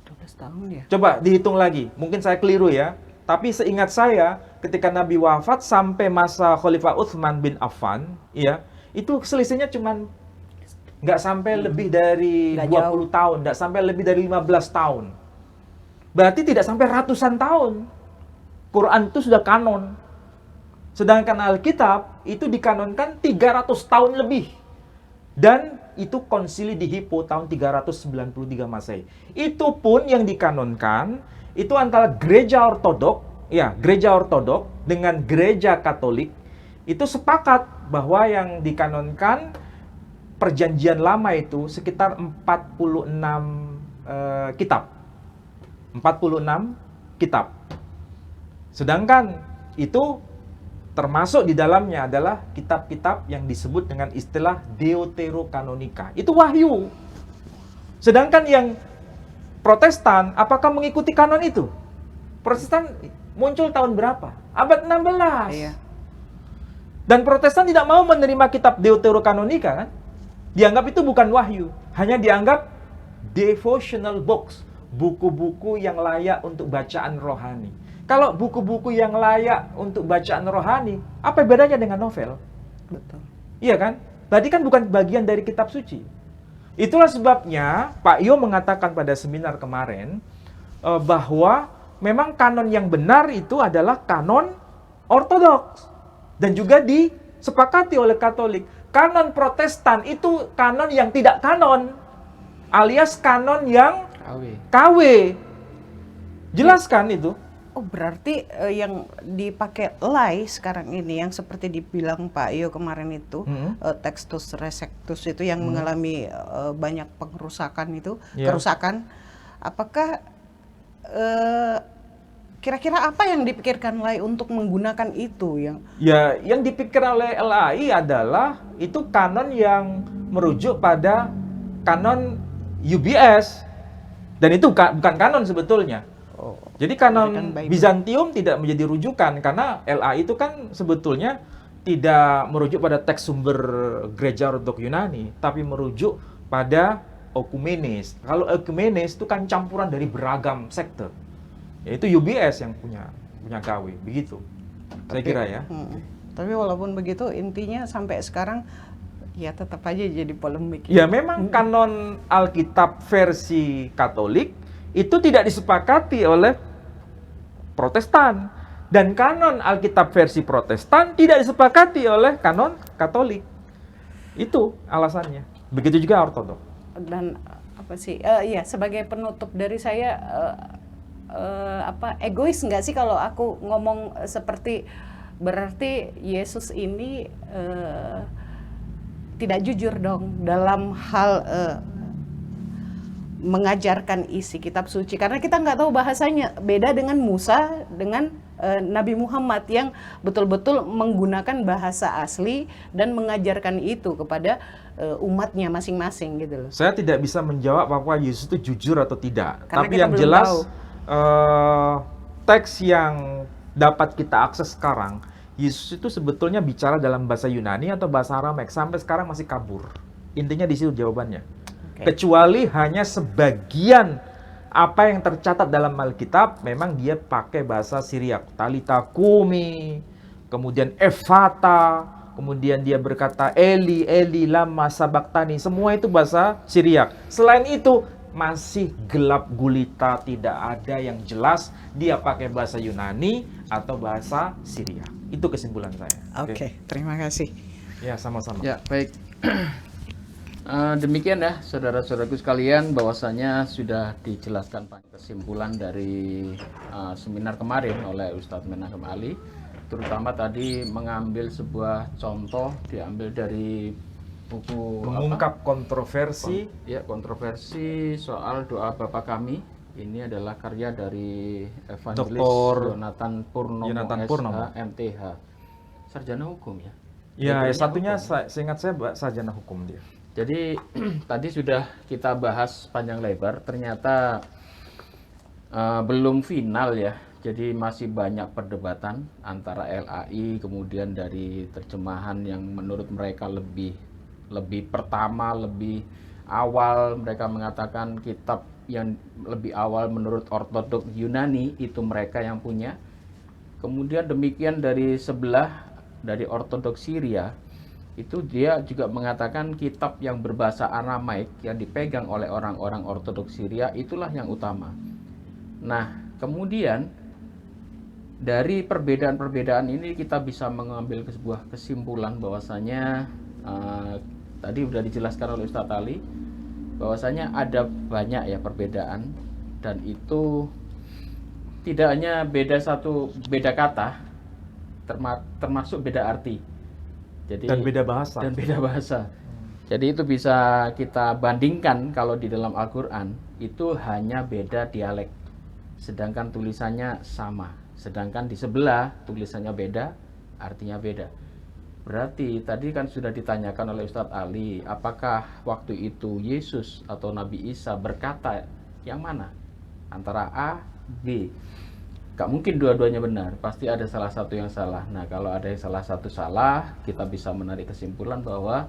12 tahun ya? Coba dihitung lagi, mungkin saya keliru ya. Tapi seingat saya, ketika Nabi wafat sampai masa Khalifah Utsman bin Affan, ya, itu selisihnya cuman nggak sampai lebih dari 20 tahun, nggak sampai lebih dari 15 tahun. Berarti tidak sampai ratusan tahun. Quran itu sudah kanon. Sedangkan Alkitab itu dikanonkan 300 tahun lebih. Dan itu konsili di Hippo tahun 393 Masehi. Itu pun yang dikanonkan itu antara gereja ortodok, ya, gereja ortodok dengan gereja Katolik itu sepakat bahwa yang dikanonkan Perjanjian Lama itu sekitar 46 kitab. 46 kitab. Sedangkan itu termasuk di dalamnya adalah kitab-kitab yang disebut dengan istilah Deuterokanonika. Itu wahyu. Sedangkan yang Protestan, apakah mengikuti kanon itu? Protestan muncul tahun berapa? Abad 16. Iya. Dan Protestan tidak mau menerima kitab Deuterokanonika kan? Dianggap itu bukan wahyu, hanya dianggap devotional books, buku-buku yang layak untuk bacaan rohani. Kalau buku-buku yang layak untuk bacaan rohani, apa bedanya dengan novel? Betul. Iya kan? Berarti kan bukan bagian dari kitab suci. Itulah sebabnya Pak Yo mengatakan pada seminar kemarin bahwa memang kanon yang benar itu adalah kanon ortodoks dan juga disepakati oleh Katolik. Kanon Protestan itu kanon yang tidak kanon, alias kanon yang KW. Jelas kan itu? Oh, berarti yang dipakai lay sekarang ini yang seperti dibilang Pak Yo kemarin itu, Textus Receptus itu yang mengalami banyak pengerusakan itu, kerusakan. Apakah kira-kira apa yang dipikirkan lay untuk menggunakan itu yang Ya, yang dipikirkan oleh LAI adalah itu kanon yang merujuk pada kanon UBS. Dan itu bukan kanon sebetulnya. Jadi kanon Bizantium tidak menjadi rujukan karena LAI itu kan sebetulnya tidak merujuk pada teks sumber Gereja Ortodoks Yunani, tapi merujuk pada Okumenes. Kalau Okumenes itu kan campuran dari beragam sekte. Yaitu UBS yang punya KW, begitu. Saya kira ya. Tapi walaupun begitu intinya sampai sekarang ya tetap aja jadi polemik. Ya memang kanon Alkitab versi Katolik itu tidak disepakati oleh Protestan. Dan kanon Alkitab versi Protestan tidak disepakati oleh kanon Katolik. Itu alasannya. Begitu juga Ortodoks. Dan apa sih? Iya, sebagai penutup dari saya, egois nggak sih kalau aku ngomong seperti berarti Yesus ini tidak jujur dong dalam hal mengajarkan isi kitab suci, karena kita nggak tahu bahasanya. Beda dengan Musa dengan Nabi Muhammad yang betul-betul menggunakan bahasa asli dan mengajarkan itu kepada umatnya masing-masing gitu loh. Saya tidak bisa menjawab apakah Yesus itu jujur atau tidak. Karena tapi kita yang belum jelas tahu. Teks yang dapat kita akses sekarang, Yesus itu sebetulnya bicara dalam bahasa Yunani atau bahasa Aramaik. Sampai sekarang masih kabur. Intinya di situ jawabannya. Kecuali hanya sebagian apa yang tercatat dalam Alkitab, memang dia pakai bahasa Syriak. Talita kumi, kemudian Efata, kemudian dia berkata Eli, Eli, lama sabaktani. Semua itu bahasa Syriak. Selain itu, masih gelap gulita, tidak ada yang jelas dia pakai bahasa Yunani atau bahasa Syriak. Itu kesimpulan saya. Oke, terima kasih. Ya, sama-sama. Ya, baik. Demikian ya saudara-saudaraku sekalian, bahwasanya sudah dijelaskan kesimpulan dari seminar kemarin oleh Ustadz Menachem Ali, terutama tadi mengambil sebuah contoh diambil dari buku mengungkap kontroversi kontroversi soal doa Bapa Kami. Ini adalah karya dari evangelis Dr. Yonatan Purnomo, MTH, sarjana hukum ya. Ya, satunya seingat saya sarjana hukum dia. Jadi tadi sudah kita bahas panjang lebar, ternyata belum final ya. Jadi masih banyak perdebatan antara LAI, kemudian dari terjemahan yang menurut mereka lebih pertama, lebih awal. Mereka mengatakan kitab yang lebih awal menurut Ortodoks Yunani itu mereka yang punya. Kemudian demikian dari sebelah, dari Ortodoks Syria, itu dia juga mengatakan kitab yang berbahasa Aramaik yang dipegang oleh orang-orang Ortodoks Syria itulah yang utama. Nah, kemudian dari perbedaan-perbedaan ini kita bisa mengambil sebuah kesimpulan bahwasanya tadi sudah dijelaskan oleh Ustadz Ali bahwasanya ada banyak ya perbedaan, dan itu tidak hanya beda kata, termasuk beda arti. Jadi Dan beda bahasa. dan beda bahasa. Jadi itu bisa kita bandingkan kalau di dalam Al-Quran itu hanya beda dialek, sedangkan tulisannya sama. Sedangkan di sebelah tulisannya beda, artinya beda. Berarti tadi kan sudah ditanyakan oleh Ustadz Ali, apakah waktu itu Yesus atau Nabi Isa berkata yang mana? Antara A, B. Gak mungkin dua-duanya benar, pasti ada salah satu yang salah. Nah, kalau ada yang salah satu salah, kita bisa menarik kesimpulan bahwa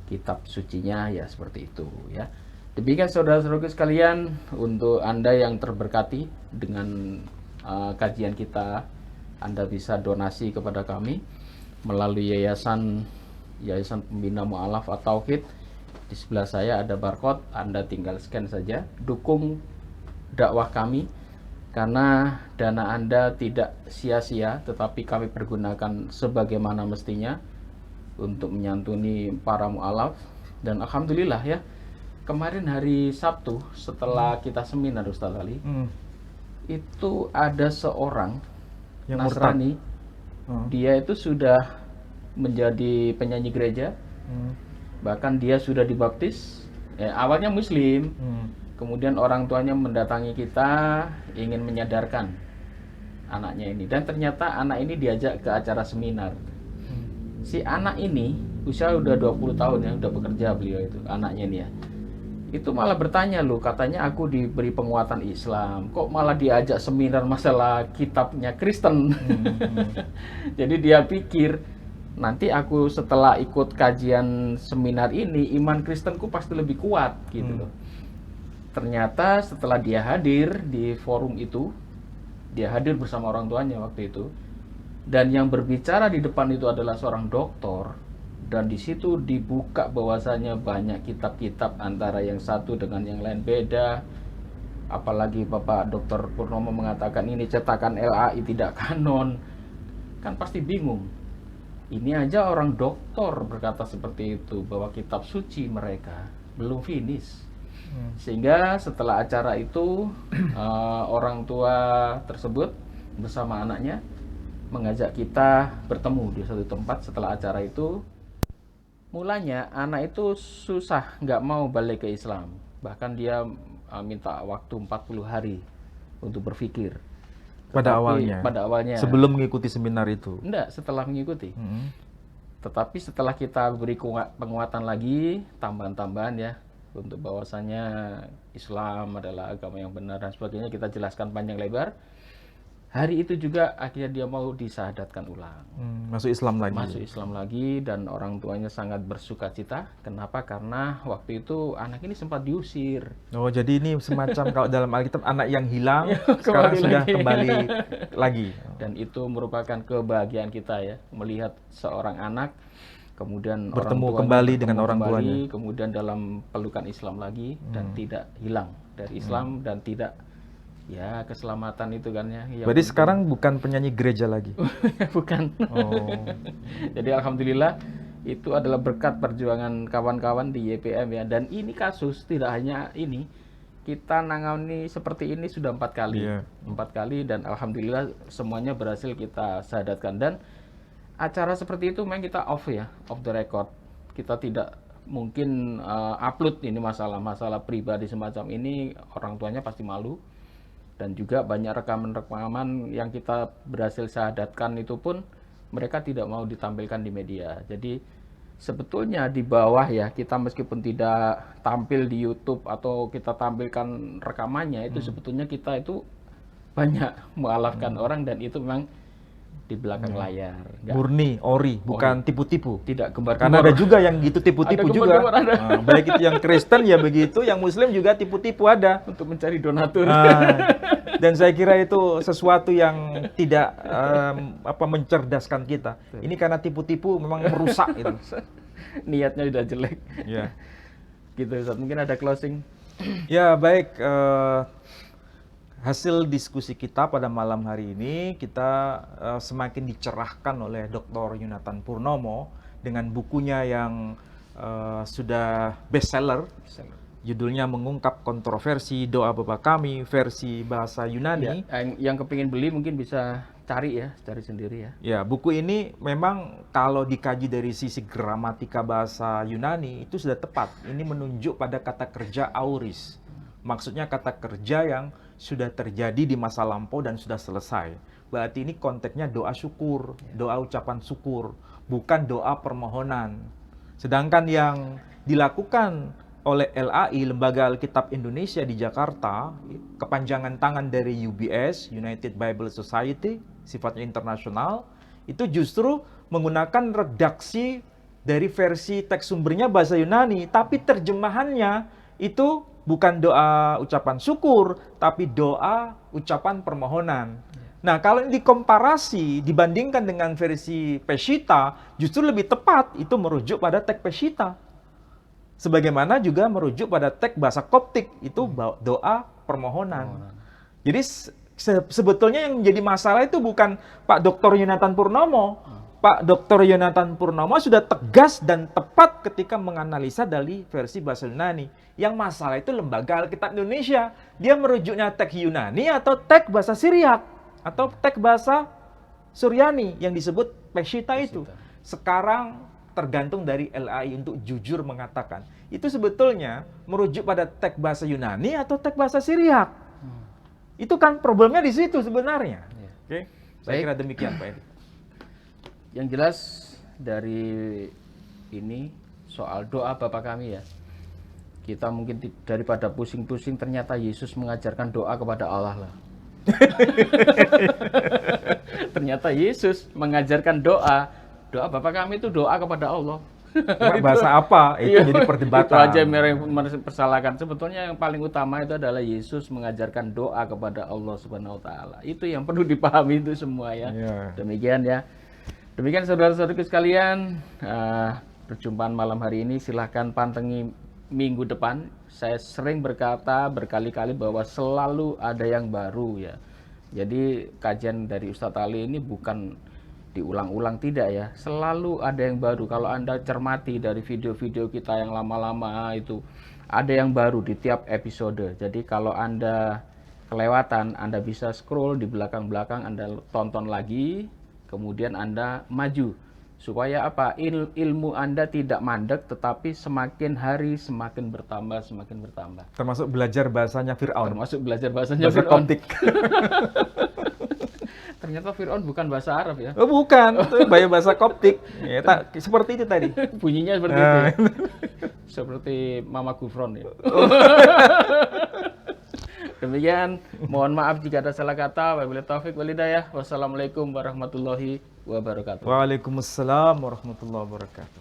kitab sucinya ya seperti itu ya. Demikian saudara-saudaraku sekalian, untuk Anda yang terberkati dengan kajian kita, Anda bisa donasi kepada kami melalui yayasan Pembina Mu'alaf at-Tauhid. Di sebelah saya ada barcode, Anda tinggal scan saja, dukung dakwah kami, karena dana Anda tidak sia-sia, tetapi kami pergunakan sebagaimana mestinya untuk menyantuni para mu'alaf. Dan alhamdulillah ya, kemarin hari Sabtu setelah kita seminar Ustaz Ali, itu ada seorang Yang Nasrani, dia itu sudah menjadi penyanyi gereja, bahkan dia sudah dibaptis. Awalnya Muslim, kemudian orang tuanya mendatangi kita ingin menyadarkan anaknya ini, dan ternyata anak ini diajak ke acara seminar. Si anak ini usia udah 20 tahun ya, udah bekerja beliau itu, anaknya ini ya. Itu malah bertanya, loh katanya aku diberi penguatan Islam, kok malah diajak seminar masalah kitabnya Kristen. Jadi dia pikir, nanti aku setelah ikut kajian seminar ini, iman Kristenku pasti lebih kuat gitu loh. Ternyata setelah dia hadir di forum itu, dia hadir bersama orang tuanya waktu itu, dan yang berbicara di depan itu adalah seorang dokter, dan di situ dibuka bahwasanya banyak kitab-kitab antara yang satu dengan yang lain beda. Apalagi Bapak Dr. Purnomo mengatakan ini cetakan LAI tidak kanon, kan pasti bingung. Ini aja orang dokter berkata seperti itu, bahwa kitab suci mereka belum finish. Sehingga setelah acara itu orang tua tersebut bersama anaknya mengajak kita bertemu di satu tempat setelah acara itu. Mulanya anak itu susah, nggak mau balik ke Islam. Bahkan dia minta waktu 40 hari untuk berpikir. Pada Pada awalnya. Sebelum mengikuti seminar itu. Enggak, setelah mengikuti. Tetapi setelah kita beri penguatan lagi, tambahan-tambahan ya, untuk bahwasanya Islam adalah agama yang benar dan sebagainya, kita jelaskan panjang lebar. Hari itu juga akhirnya dia mau disahadatkan ulang. Masuk Islam lagi. Masuk Islam lagi, dan orang tuanya sangat bersuka cita. Kenapa? Karena waktu itu anak ini sempat diusir. Oh, jadi ini semacam kalau dalam Alkitab anak yang hilang sekarang Kembali sudah lagi. kembali lagi. Dan itu merupakan kebahagiaan kita ya, melihat seorang anak kemudian Bertemu orang tuanya kembali bertemu dengan orang kembali, tuanya. kemudian dalam pelukan Islam lagi, dan tidak hilang dari Islam, dan tidak ya keselamatan itu kan ya. Yang Berarti penting- sekarang bukan penyanyi gereja lagi. bukan. Oh. Jadi alhamdulillah itu adalah berkat perjuangan kawan-kawan di YPM ya. Dan ini kasus tidak hanya ini, kita nangani seperti ini sudah 4 kali. Iya. 4 kali, dan alhamdulillah semuanya berhasil kita sahadatkan. Dan acara seperti itu memang kita off ya, off the record. Kita tidak mungkin upload ini masalah pribadi semacam ini, orang tuanya pasti malu. Dan juga banyak rekaman-rekaman yang kita berhasil sahadatkan itu pun mereka tidak mau ditampilkan di media. Jadi sebetulnya di bawah ya, kita meskipun tidak tampil di YouTube atau kita tampilkan rekamannya, itu sebetulnya kita itu banyak mualafkan orang, dan itu memang di belakang layar. Nggak- Murni, ori, bukan tipu-tipu. tidak gembar-gembor. Karena ada juga yang gitu tipu-tipu Ada juga. gembar-gembor, ada. Nah, baik itu yang Kristen ya begitu, yang Muslim juga tipu-tipu ada. untuk mencari donatur. Dan saya kira itu sesuatu yang tidak mencerdaskan kita. Ini karena tipu-tipu memang merusak itu. Niatnya udah jelek. Ya. Gitu Ustaz. Mungkin ada closing. Ya baik, hasil diskusi kita pada malam hari ini kita semakin dicerahkan oleh Dr. Yonatan Purnomo dengan bukunya yang sudah bestseller, Judulnya Mengungkap Kontroversi Doa Bapa Kami versi bahasa Yunani. Ya, yang kepingin beli mungkin bisa cari sendiri ya. Ya, buku ini memang kalau dikaji dari sisi gramatika bahasa Yunani itu sudah tepat. Ini menunjuk pada kata kerja auris. Maksudnya kata kerja yang sudah terjadi di masa lampau dan sudah selesai. Berarti ini konteksnya doa syukur, doa ucapan syukur, bukan doa permohonan. Sedangkan yang dilakukan oleh LAI, Lembaga Alkitab Indonesia di Jakarta, kepanjangan tangan dari UBS, United Bible Society, sifatnya internasional, itu justru menggunakan redaksi dari versi teks sumbernya bahasa Yunani, tapi terjemahannya itu bukan doa ucapan syukur, tapi doa ucapan permohonan. Nah, kalau ini dikomparasi, dibandingkan dengan versi Peshitta, justru lebih tepat itu merujuk pada teks Peshitta. Sebagaimana juga merujuk pada teks bahasa Koptik, itu doa permohonan. Jadi sebetulnya yang menjadi masalah itu bukan Pak Dr. Yonatan Purnomo. Pak Dr. Yonatan Purnomo sudah tegas dan tepat ketika menganalisa dari versi bahasa Yunani. Yang masalah itu Lembaga Alkitab Indonesia. Dia merujuknya teks Yunani atau teks bahasa Syriak atau teks bahasa Suryani yang disebut Peshitta itu. Sekarang tergantung dari LAI untuk jujur mengatakan itu sebetulnya merujuk pada teks bahasa Yunani atau teks bahasa Syriak. Itu kan problemnya di situ sebenarnya. Oke, saya kira demikian Pak Edi. Yang jelas dari ini soal doa Bapa Kami ya, kita mungkin daripada pusing-pusing, ternyata Yesus mengajarkan doa kepada Allah lah. Ternyata Yesus mengajarkan doa Bapa Kami itu doa kepada Allah. Bahasa apa? Itu jadi perdebatan. Itu aja yang mempersalahkan. Sebetulnya yang paling utama itu adalah Yesus mengajarkan doa kepada Allah Subhanahu wa taala. Itu yang perlu dipahami itu semua ya. Demikian ya. Demikian saudara-saudaraku sekalian, perjumpaan malam hari ini silahkan pantengi minggu depan. Saya sering berkata berkali-kali bahwa selalu ada yang baru ya. Jadi kajian dari Ustadz Ali ini bukan diulang-ulang, tidak ya, selalu ada yang baru. Kalau Anda cermati dari video-video kita yang lama-lama itu ada yang baru di tiap episode. Jadi kalau Anda kelewatan, Anda bisa scroll di belakang-belakang, Anda tonton lagi, kemudian Anda maju supaya apa? Ilmu Anda tidak mandek, tetapi semakin hari semakin bertambah, semakin bertambah. Termasuk belajar bahasanya Fir'aun. Termasuk belajar bahasanya bahasa Fir'aun. Koptik. Ternyata Fir'aun bukan bahasa Arab ya? Oh, bukan, itu bahasa Koptik. Ya, seperti itu tadi. Bunyinya seperti itu. Ya? Seperti Mama Gufron ya. Demikian, mohon maaf jika ada salah kata. Wabillahi taufik wal hidayah. Wassalamualaikum warahmatullahi wabarakatuh. Waalaikumsalam warahmatullahi wabarakatuh.